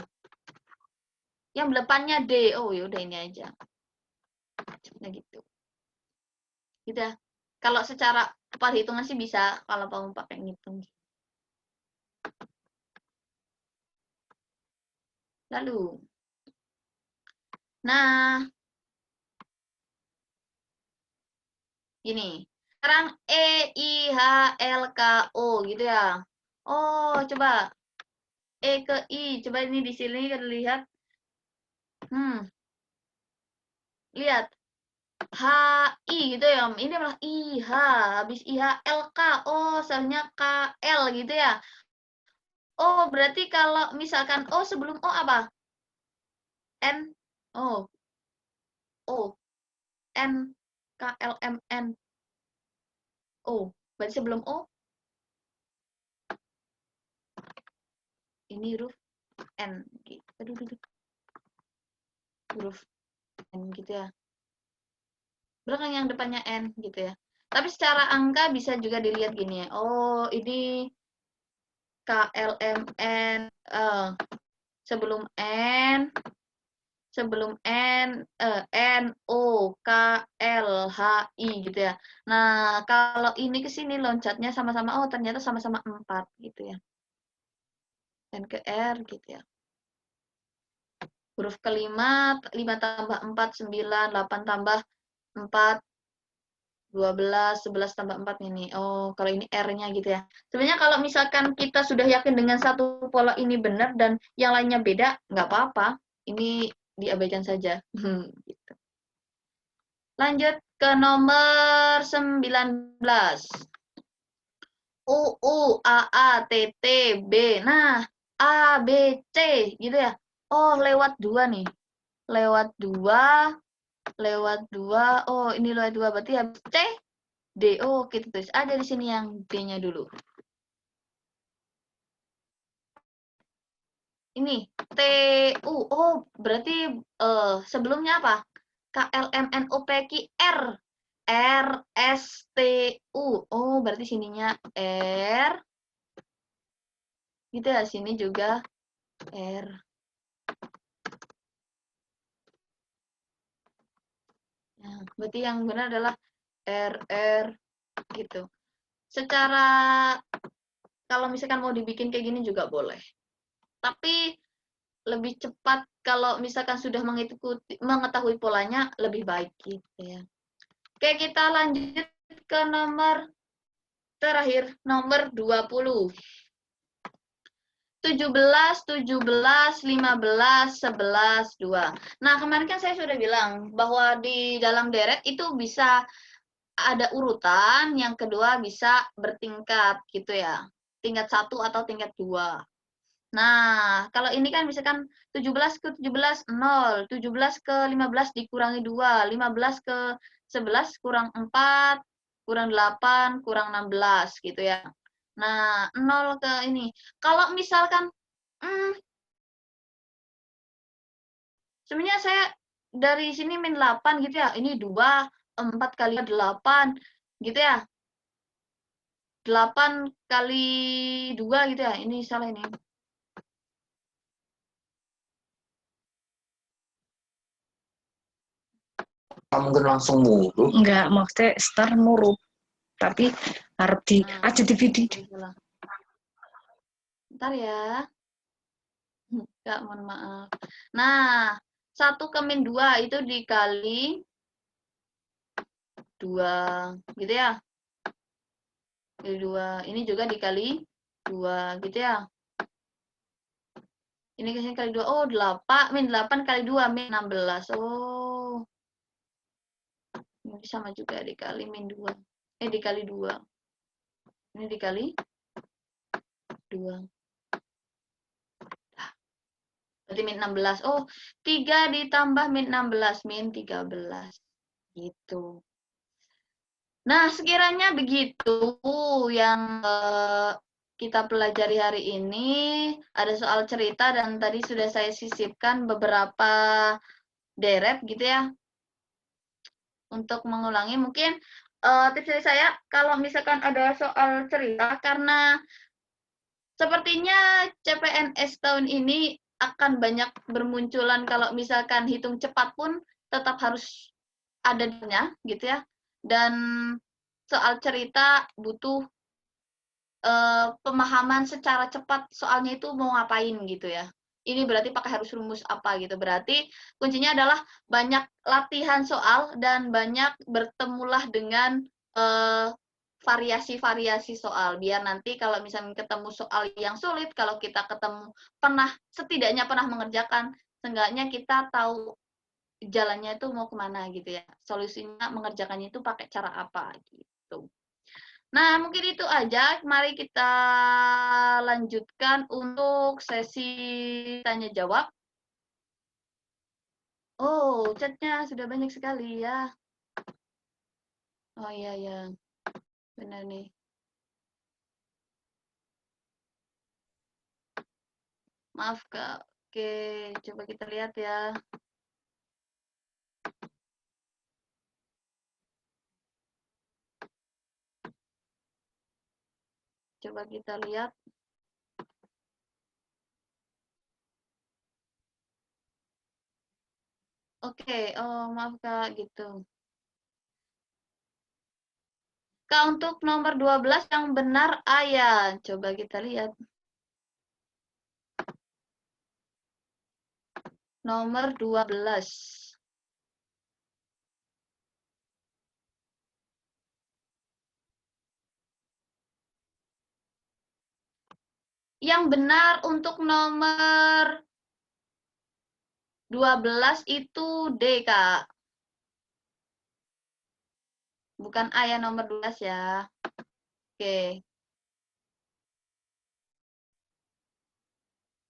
Yang depannya D. Oh, yaudah ini aja. Nah gitu. Gitu ya. Kalau secara perhitungan sih bisa kalau kamu pakai ngitung. Lalu, nah, gini. Sekarang E, I, H, L, K, O gitu ya. Oh, coba E ke I. Coba ini di sini kita lihat. Lihat. H, I gitu ya. Ini malah I, H. Habis I, H, L, K. Oh, seharusnya K, L gitu ya. Oh, berarti kalau misalkan O sebelum O apa? N, O, O, N, K, L, M, N, O. Berarti sebelum O, ini huruf N. Gitu. Aduh. Huruf N gitu ya. Belakang yang depannya N gitu ya. Tapi secara angka bisa juga dilihat gini ya. Oh, ini K, L, M, N. Sebelum N, N, O, K, L, H, I gitu ya. Nah, kalau ini ke sini loncatnya sama-sama, oh ternyata sama-sama 4 gitu ya. Dan ke R gitu ya. Huruf kelima, 5 tambah 4, 9, 8 tambah 4, 12, 11 tambah 4 ini. Oh, kalau ini R-nya gitu ya. Sebenarnya kalau misalkan kita sudah yakin dengan satu pola ini benar dan yang lainnya beda, nggak apa-apa. Ini diabaikan saja. Gitu. Lanjut ke nomor 19. U, A, A, T, T, B. Nah, A, B, C gitu ya. Oh, lewat 2 nih. Lewat 2. Oh, ini lewat 2 berarti habis C, D. Oh, kita tulis aja di sini yang D-nya dulu. Ini T, U. Oh, berarti sebelumnya apa? K, L, M, N, O, P, Q, R. R, S, T, U. Oh, berarti sininya R. Gitu ya, sini juga R. Nah, berarti yang benar adalah R, gitu. Secara, kalau misalkan mau dibikin kayak gini juga boleh. Tapi, lebih cepat kalau misalkan sudah mengetahui polanya, lebih baik gitu ya. Oke, kita lanjut ke nomor terakhir, nomor 20. 17, 17, 15, 11, 2. Nah, kemarin kan saya sudah bilang bahwa di dalam deret itu bisa ada urutan, yang kedua bisa bertingkat gitu ya. Tingkat 1 atau tingkat 2. Nah, kalau ini kan misalkan 17 ke 17, 0. 17 ke 15 dikurangi 2. 15 ke 11 kurang 4, kurang 8, kurang 16 gitu ya. Nah, 0 ke ini. Kalau misalkan, sebenarnya saya dari sini min 8 gitu ya. Ini 2, 4 kali 8 gitu ya. 8 kali 2 gitu ya. Ini salah ini. Mungkin langsung mulu. Enggak, maksudnya start murup. Tapi harap aja di video. Bentar ya. Enggak, mohon maaf. Nah, 1 ke min 2 itu dikali 2 gitu ya. Dikali 2. Ini juga dikali 2 gitu ya. Ini kesini kali 2. Oh, 8. Min 8 kali 2. Min 16. Oh. Ini sama juga dikali min 2. Dikali 2. Ini dikali 2. Berarti min 16. Oh, 3 ditambah min 16. Min 13. Gitu. Nah, sekiranya begitu yang kita pelajari hari ini, ada soal cerita dan tadi sudah saya sisipkan beberapa deret gitu ya, untuk mengulangi. Mungkin tips dari saya, kalau misalkan ada soal cerita, karena sepertinya CPNS tahun ini akan banyak bermunculan kalau misalkan hitung cepat pun tetap harus adanya gitu ya. Dan soal cerita butuh pemahaman secara cepat soalnya itu mau ngapain gitu ya. Ini berarti pakai harus rumus apa gitu. Berarti kuncinya adalah banyak latihan soal dan banyak bertemulah dengan variasi-variasi soal. Biar nanti kalau misalnya ketemu soal yang sulit, kalau kita ketemu setidaknya pernah mengerjakan, seenggaknya kita tahu jalannya itu mau kemana gitu ya. Solusinya mengerjakannya itu pakai cara apa gitu. Nah, mungkin itu aja. Mari kita lanjutkan untuk sesi tanya jawab. Oh, chatnya sudah banyak sekali ya. Oh iya ya, benar nih. Maaf Kak. Oke, coba kita lihat ya. Coba kita lihat. Oke, oh maaf Kak gitu. Kak, untuk nomor 12 yang benar A ya. Coba kita lihat. Nomor 12. Yang benar untuk nomor 12 itu D, Kak. Bukan A ya, nomor 12 ya. Oke.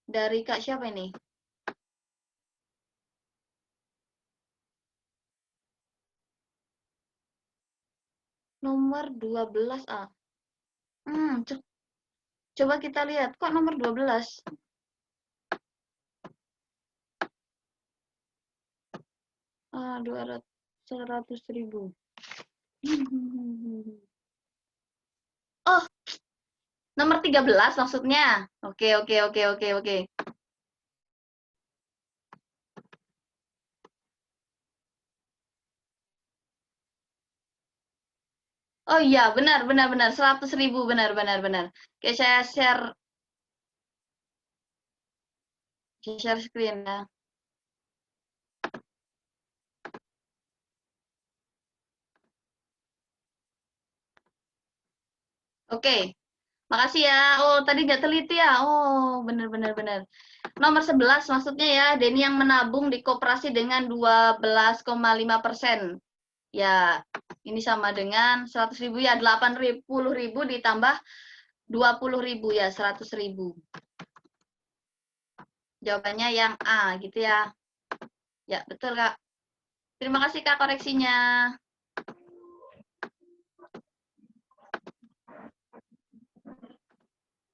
Dari Kak siapa ini? Nomor 12A. Coba kita lihat. Kok nomor 12? Ah, 100.000. Oh, nomor 13 maksudnya. Oke, oke, oke, oke, oke. Oh iya, benar, benar, benar. 100.000, benar, benar, benar. Oke, saya share screen ya. Oke, makasih ya. Oh, tadi nggak teliti ya. Oh, benar, benar, benar. Nomor 11 maksudnya ya, Denny yang menabung di koperasi dengan 12,5%. Ya, ini sama dengan 100.000 ya, 80.000 ditambah 20.000 ya, 100.000. Jawabannya yang A gitu ya. Ya, betul Kak. Terima kasih Kak koreksinya.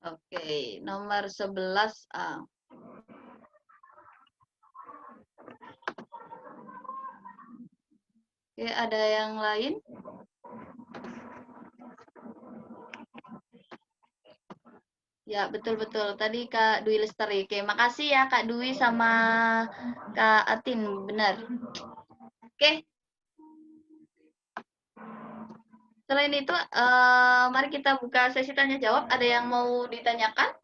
Oke, nomor 11A. Oke, ada yang lain? Ya, betul-betul. Tadi Kak Dwi Lestari. Oke, makasih ya Kak Dwi sama Kak Atin. Benar. Oke. Selain itu, mari kita buka sesi tanya jawab. Ada yang mau ditanyakan?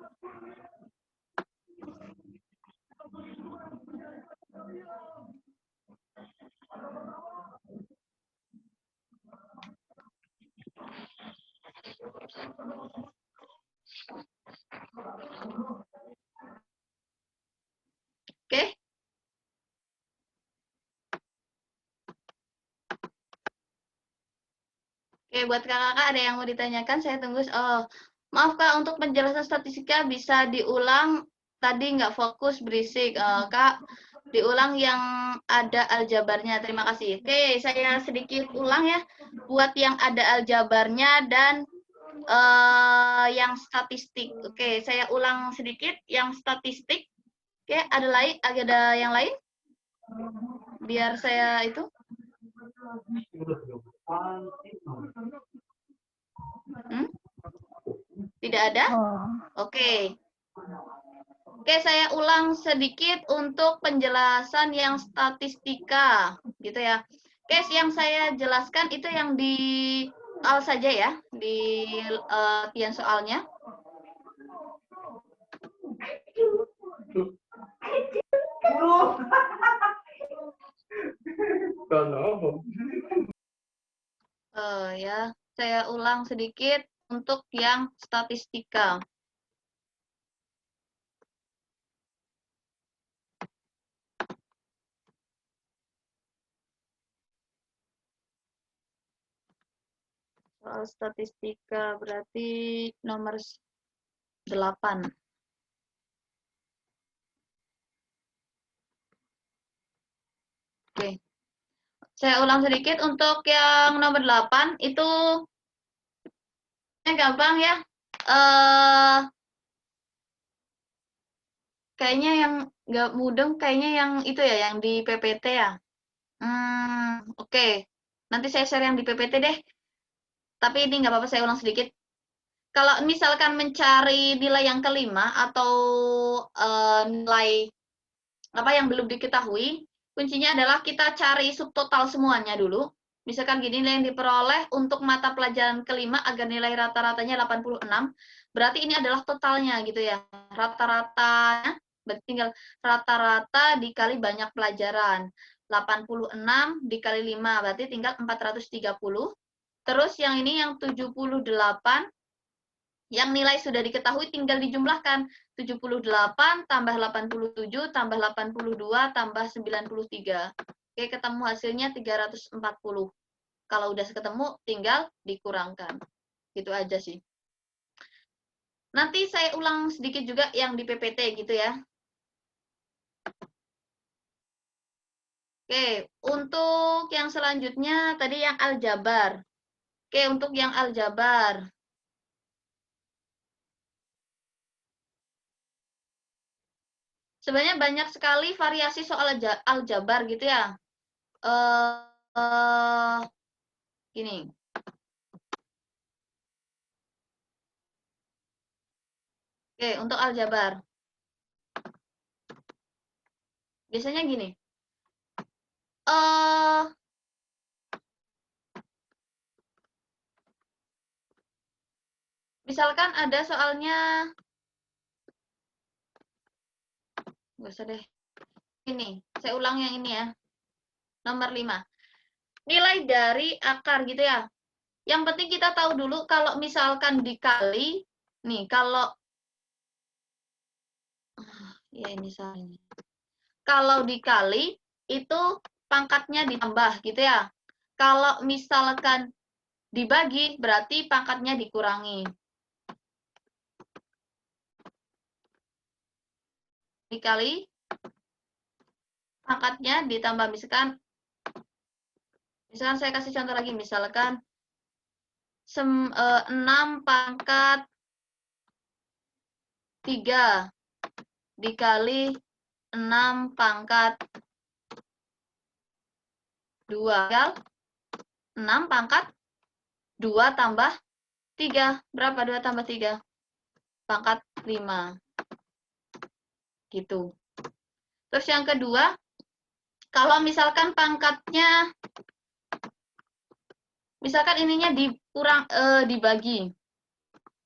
Oke. Oke, buat kakak-kakak ada yang mau ditanyakan? Saya tunggu. Oh, maaf Kak, untuk penjelasan statistika bisa diulang tadi nggak fokus, berisik. Kak, diulang yang ada aljabarnya. Terima kasih. Oke, saya sedikit ulang ya. Buat yang ada aljabarnya dan yang statistik. Oke, saya ulang sedikit yang statistik. Oke, ada yang lain? Biar saya itu. Tidak ada? Oke. Oke, saya ulang sedikit untuk penjelasan yang statistika, gitu ya. Oke, yang saya jelaskan itu yang di soal saja ya, di latihan soalnya. Ya, saya ulang sedikit untuk yang statistika. Soal statistika berarti nomor 8. Oke. Saya ulang sedikit untuk yang nomor 8 itu gampang ya. Kayaknya yang nggak mudeng, kayaknya yang itu ya, yang di PPT ya. Oke. Nanti saya share yang di PPT deh. Tapi ini nggak apa-apa, saya ulang sedikit. Kalau misalkan mencari nilai yang kelima atau nilai apa yang belum diketahui, kuncinya adalah kita cari subtotal semuanya dulu. Misalkan gini, nilai yang diperoleh untuk mata pelajaran kelima agar nilai rata-ratanya 86, berarti ini adalah totalnya gitu ya. Rata-ratanya, berarti tinggal rata-rata dikali banyak pelajaran. 86 dikali 5, berarti tinggal 430. Terus yang ini yang 78, yang nilai sudah diketahui tinggal dijumlahkan. 78 tambah 87 tambah 82 tambah 93. Oke, ketemu hasilnya 340. Kalau udah ketemu, tinggal dikurangkan. Gitu aja sih. Nanti saya ulang sedikit juga yang di PPT gitu ya. Oke, untuk yang selanjutnya tadi yang aljabar. Oke, untuk yang aljabar. Sebenarnya banyak sekali variasi soal aljabar gitu ya. Gini. Oke, untuk aljabar. Biasanya gini. Misalkan ada soalnya, nggak usah deh. Ini, saya ulang yang ini ya. Nomor 5. Nilai dari akar gitu ya. Yang penting kita tahu dulu kalau misalkan dikali, nih kalau, ya ini salahnya. Kalau dikali, itu pangkatnya ditambah gitu ya. Kalau misalkan dibagi, berarti pangkatnya dikurangi. Dikali, pangkatnya ditambah. Misalkan saya kasih contoh lagi, misalkan 6 pangkat 3 dikali 6 pangkat 2. 6 pangkat 2 tambah 3. Berapa 2 tambah 3? Pangkat 5. Gitu. Terus yang kedua, kalau misalkan pangkatnya, misalkan ininya dibagi.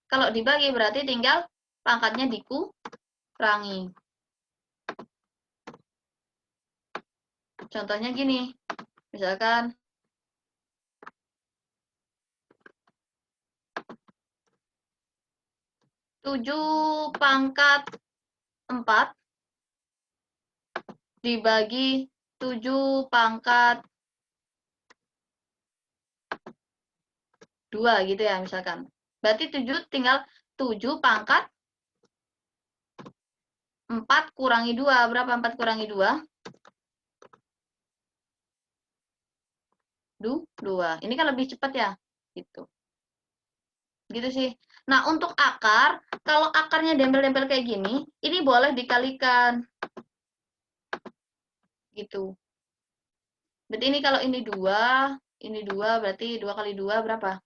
Kalau dibagi berarti tinggal pangkatnya dikurangi. Contohnya gini, misalkan 7 pangkat 4 dibagi 7 pangkat 2 gitu ya misalkan. Berarti 7 tinggal 7 pangkat 4 kurangi 2. Berapa 4 kurangi 2? 2. Ini kan lebih cepat ya. Gitu. Gitu sih. Nah, untuk akar, kalau akarnya dempel-dempel kayak gini, ini boleh dikalikan. Gitu. Berarti ini kalau ini 2, ini 2, berarti 2 kali 2 berapa?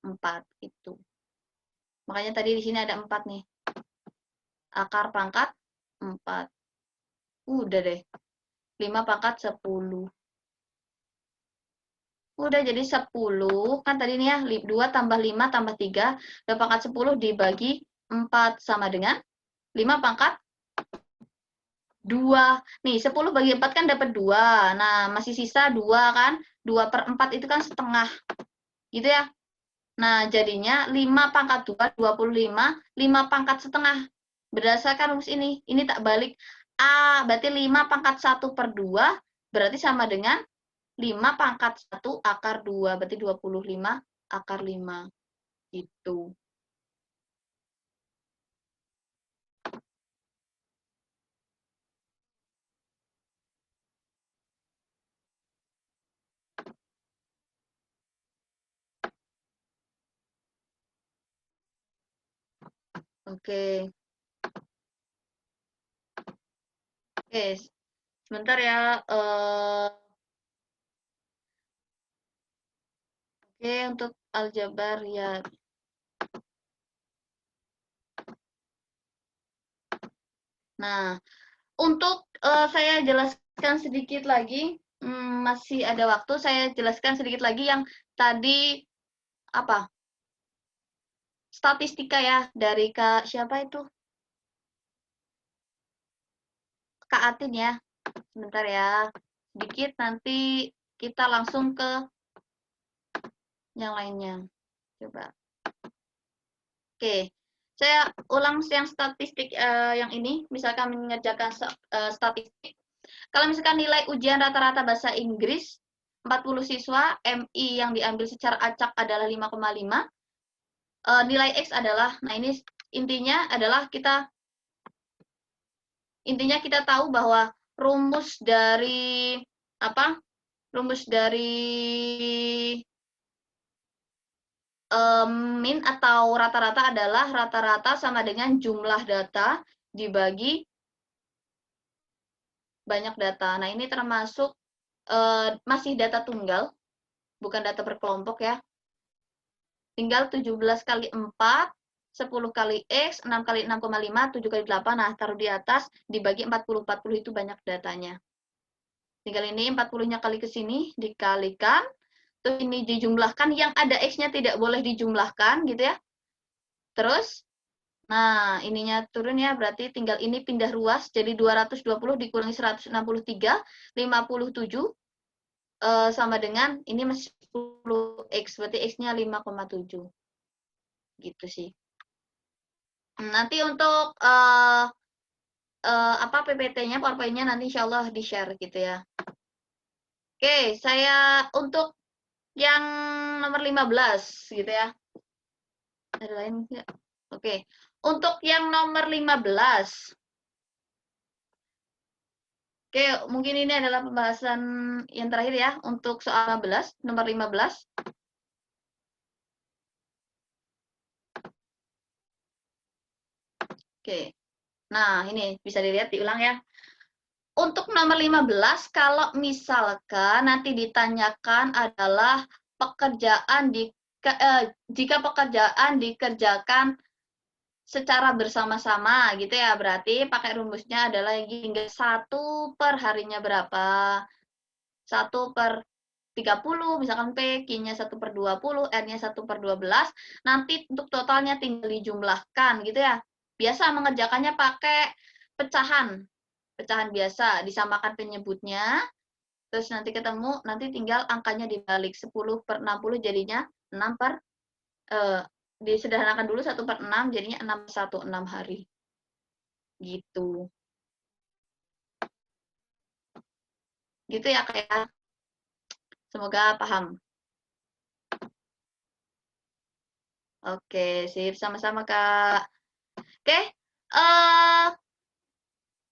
4. Itu. Makanya tadi di sini ada 4 nih. Akar pangkat 4. Udah deh. 5 pangkat 10. Udah jadi 10. Kan tadi nih ya, 2 tambah 5 tambah 3. 2 pangkat 10 dibagi 4 sama dengan 5 pangkat 2. Nih, 10 bagi 4 kan dapat 2. Nah, masih sisa 2 kan? 2 per 4 itu kan setengah. Gitu ya. Nah, jadinya 5 pangkat 2, 25. 5 pangkat setengah. Berdasarkan rumus ini. Ini tak balik. A, berarti 5 pangkat 1 per 2. Berarti sama dengan 5 pangkat 1 akar 2. Berarti 25 akar 5. Gitu. Oke. Oke, sebentar ya. Oke, untuk aljabar ya. Nah, untuk saya jelaskan sedikit lagi, masih ada waktu, saya jelaskan sedikit lagi yang tadi apa? Statistika ya dari Kak siapa itu? Kak Atin ya. Sebentar ya. Sedikit nanti kita langsung ke yang lainnya. Coba. Oke. Saya ulang yang statistik yang ini, misalkan mengerjakan statistik. Kalau misalkan nilai ujian rata-rata bahasa Inggris 40 siswa, MI yang diambil secara acak adalah 5,5. Nilai X adalah, nah ini intinya adalah intinya kita tahu bahwa rumus dari apa? Rumus dari min atau rata-rata adalah rata-rata sama dengan jumlah data dibagi banyak data. Nah, ini termasuk masih data tunggal, bukan data berkelompok ya. Tinggal 17 kali 4, 10 kali X, 6 kali 6,5, 7 kali 8. Nah, taruh di atas, dibagi 40. 40 itu banyak datanya. Tinggal ini 40-nya kali ke sini, dikalikan. Terus ini dijumlahkan, yang ada X-nya tidak boleh dijumlahkan, gitu ya. Terus, nah ininya turun ya, berarti tinggal ini pindah ruas, jadi 220 dikurangi 163, 57, sama dengan, ini masih 10X, berarti X-nya 5,7. Gitu sih. Nanti untuk apa PPT-nya, PowerPoint-nya nanti insya Allah di-share gitu ya. Oke, saya untuk yang nomor 15 gitu ya. Ada lain enggak? Oke. Untuk yang nomor 15. Oke, mungkin ini adalah pembahasan yang terakhir ya untuk soal 15, nomor 15. Oke. Nah, ini bisa dilihat diulang ya. Untuk nomor 15, kalau misalkan nanti ditanyakan adalah pekerjaan jika pekerjaan dikerjakan secara bersama-sama gitu ya, berarti pakai rumusnya adalah hingga 1 per harinya berapa? 1 per 30, misalkan P, Q-nya 1 per 20, R-nya 1 per 12, nanti untuk totalnya tinggal dijumlahkan gitu ya. Biasa mengerjakannya pakai pecahan. Pecahan biasa, disamakan penyebutnya, terus nanti ketemu, nanti tinggal angkanya dibalik. 10 per 60 jadinya 6 per, disederhanakan dulu 1 per 6, jadinya 6 hari. Gitu. Gitu ya, Kak. Semoga paham. Oke, sip. Sama-sama, Kak. Oke,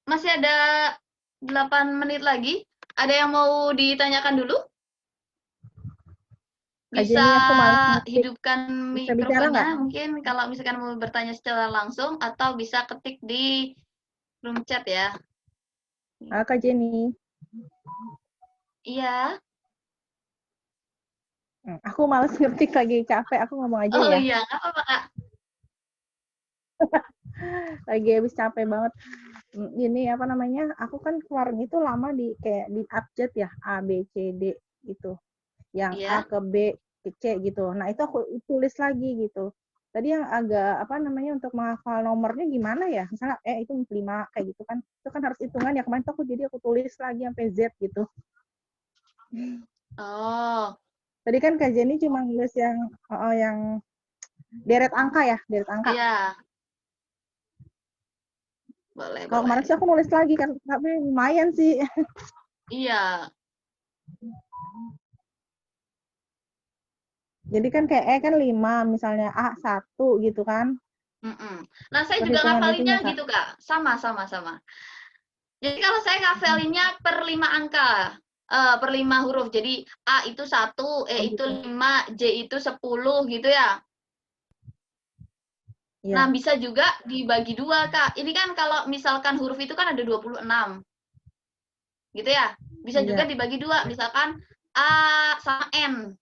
masih ada 8 menit lagi. Ada yang mau ditanyakan dulu? Kak Bisa Jenny, aku malas ngetik. hidupkan Bisa bicara nggak? mikrofonnya mungkin kalau misalkan mau bertanya secara langsung atau bisa ketik di room chat ya. Kak Jenny. Iya. Aku malas ngetik lagi, capek. Aku ngomong aja Oh ya. iya, nggak apa-apa Kak. Lagi habis capek banget. Ini apa namanya? Aku kan kemarin itu lama di kayak di abjad ya, A B C D gitu. Yang A Iya. ke B ke C gitu. Nah, itu aku tulis lagi gitu. Tadi yang agak apa namanya untuk menghafal nomornya gimana ya? Misalnya itu 5 kayak gitu kan. Itu kan harus hitungan ya. Kemarin tuh aku tulis lagi sampai Z gitu. Oh, Tadi kan Kak Jenny cuma nulis yang deret angka ya, deret angka. iya. Boleh, Kalau kemarin boleh. sih aku nulis lagi kan, tapi lumayan sih. Iya. Jadi kan kayak kan 5, misalnya A1 gitu kan. Nah, saya juga Perhitungan itunya, ngafalinnya Kak. gitu, Kak. Sama. Jadi kalau saya ngafalinnya per 5 angka, per 5 huruf. Jadi A itu 1, E itu gitu. 5, J itu 10 gitu ya. Iya. Nah, bisa juga dibagi 2, Kak. Ini kan kalau misalkan huruf itu kan ada 26. Gitu ya. Bisa juga Iya. dibagi 2, misalkan A sama N.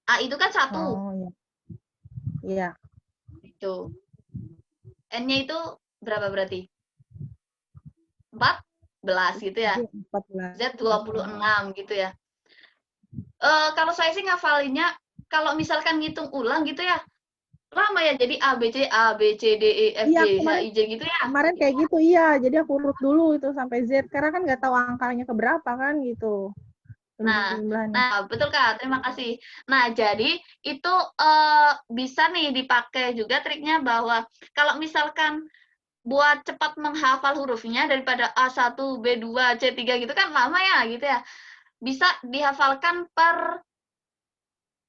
A itu kan 1. Oh, iya. Iya. Itu. N-nya itu berapa berarti? 14 gitu ya. 14. Z 26 gitu ya. Kalau saya sih ngafalinnya kalau misalkan ngitung ulang gitu ya. Lama ya, jadi A B C D E F Iya, G H I J gitu ya. kemarin kayak gitu, iya. Jadi aku urut dulu itu sampai Z. Karena kan nggak tahu angkanya keberapa kan gitu. Nah, betul Kak, terima kasih. Nah, jadi itu bisa nih dipakai juga triknya bahwa kalau misalkan buat cepat menghafal hurufnya daripada A1, B2, C3 gitu kan lama ya gitu ya. Bisa dihafalkan per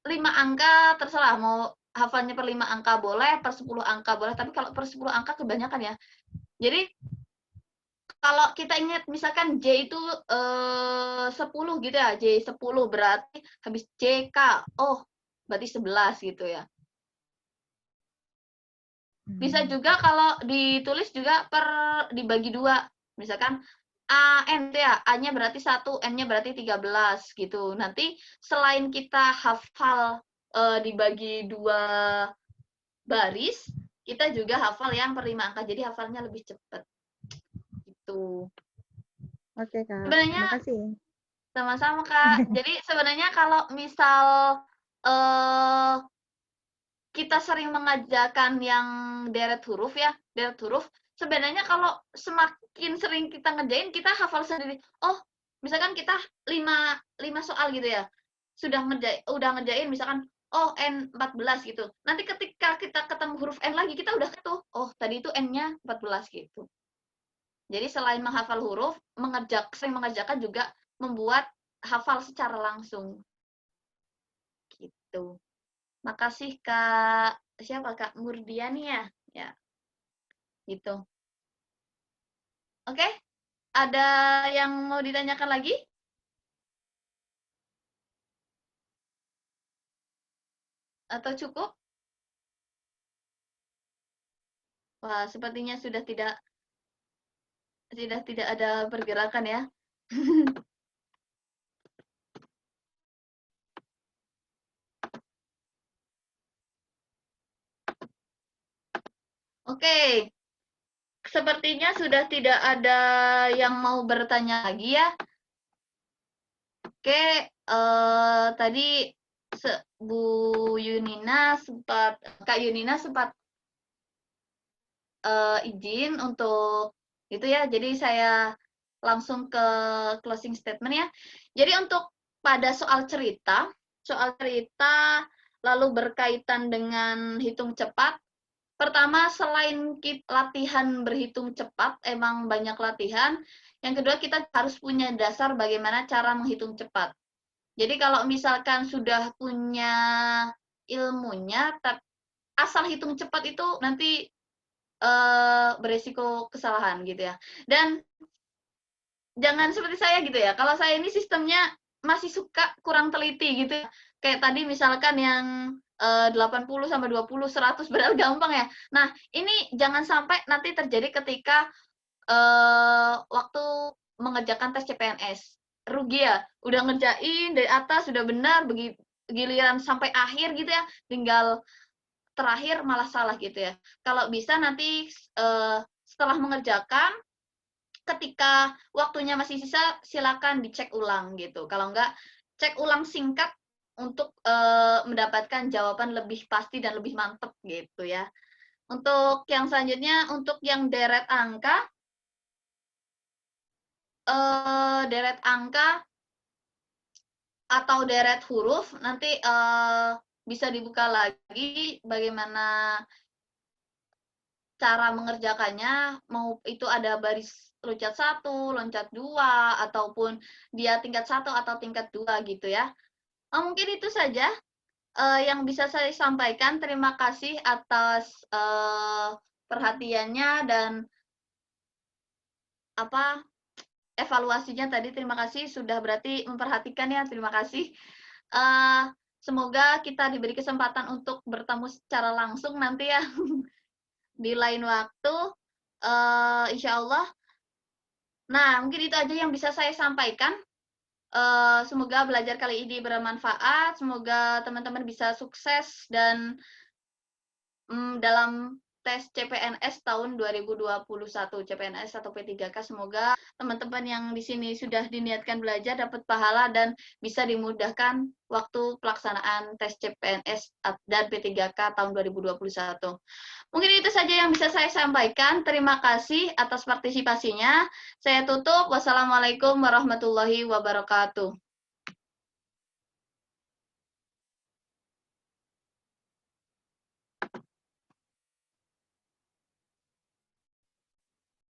5 angka, terserah mau hafalnya per 5 angka boleh, per 10 angka boleh, tapi kalau per 10 angka kebanyakan ya. Jadi kalau kita ingat misalkan J itu 10 gitu ya, J 10 berarti habis JK, oh berarti 11 gitu ya. Bisa juga kalau ditulis juga dibagi 2, misalkan AN itu ya, A-nya berarti 1, N-nya berarti 13 gitu. Nanti selain kita hafal dibagi 2 baris, kita juga hafal yang per 5 angka, jadi hafalnya lebih cepat. Gitu. Oke, Kak. Sebenarnya Makasih. sama-sama, Kak. Jadi sebenarnya kalau misal kita sering mengajarkan yang deret huruf ya, deret huruf, sebenarnya kalau semakin sering kita ngerjain, kita hafal sendiri. Oh, misalkan kita 5 soal gitu ya, udah ngerjain misalkan, oh N 14 gitu. Nanti ketika kita ketemu huruf N lagi, kita udah ketuh, oh tadi itu N-nya 14 gitu. Jadi selain menghafal huruf, sering mengerjakan juga membuat hafal secara langsung. Gitu. Makasih Kak, siapa Kak Murdiani ya? Ya, gitu. Oke, ada yang mau ditanyakan lagi? Atau cukup? Wah, sepertinya sudah tidak ada pergerakan ya. Oke, sepertinya sudah tidak ada yang mau bertanya lagi ya. Oke, tadi Kak Yunina sempat izin untuk itu ya. Jadi saya langsung ke closing statement ya. Jadi untuk pada soal cerita lalu berkaitan dengan hitung cepat. Pertama, selain latihan berhitung cepat, emang banyak latihan. Yang kedua, kita harus punya dasar bagaimana cara menghitung cepat. Jadi kalau misalkan sudah punya ilmunya, asal hitung cepat itu nanti beresiko kesalahan gitu ya. Dan jangan seperti saya gitu ya. Kalau saya ini sistemnya masih suka kurang teliti gitu. Kayak tadi misalkan yang 80 sama 20, 100 padahal gampang ya. Nah, ini jangan sampai nanti terjadi ketika waktu mengerjakan tes CPNS. Rugi ya, udah ngerjain dari atas sudah benar, giliran sampai akhir gitu ya, tinggal terakhir malah salah gitu ya. Kalau bisa nanti setelah mengerjakan ketika waktunya masih sisa, silakan dicek ulang gitu. Kalau enggak, cek ulang singkat untuk mendapatkan jawaban lebih pasti dan lebih mantep gitu ya. Untuk yang selanjutnya, untuk yang deret angka atau deret huruf, nanti bisa dibuka lagi bagaimana cara mengerjakannya, mau itu ada baris loncat 1, loncat 2, ataupun dia tingkat 1 atau tingkat 2 gitu ya. Mungkin itu saja yang bisa saya sampaikan. Terima kasih atas perhatiannya dan evaluasinya tadi. Terima kasih sudah berarti memperhatikan ya. Terima kasih. Semoga kita diberi kesempatan untuk bertemu secara langsung nanti ya. Di lain waktu, insya Allah. Nah, mungkin itu aja yang bisa saya sampaikan. Semoga belajar kali ini bermanfaat. Semoga teman-teman bisa sukses dan dalam tes CPNS tahun 2021, CPNS atau P3K. Semoga teman-teman yang di sini sudah diniatkan belajar dapat pahala dan bisa dimudahkan waktu pelaksanaan tes CPNS dan P3K tahun 2021. Mungkin itu saja yang bisa saya sampaikan. Terima kasih atas partisipasinya. Saya tutup. Wassalamualaikum warahmatullahi wabarakatuh.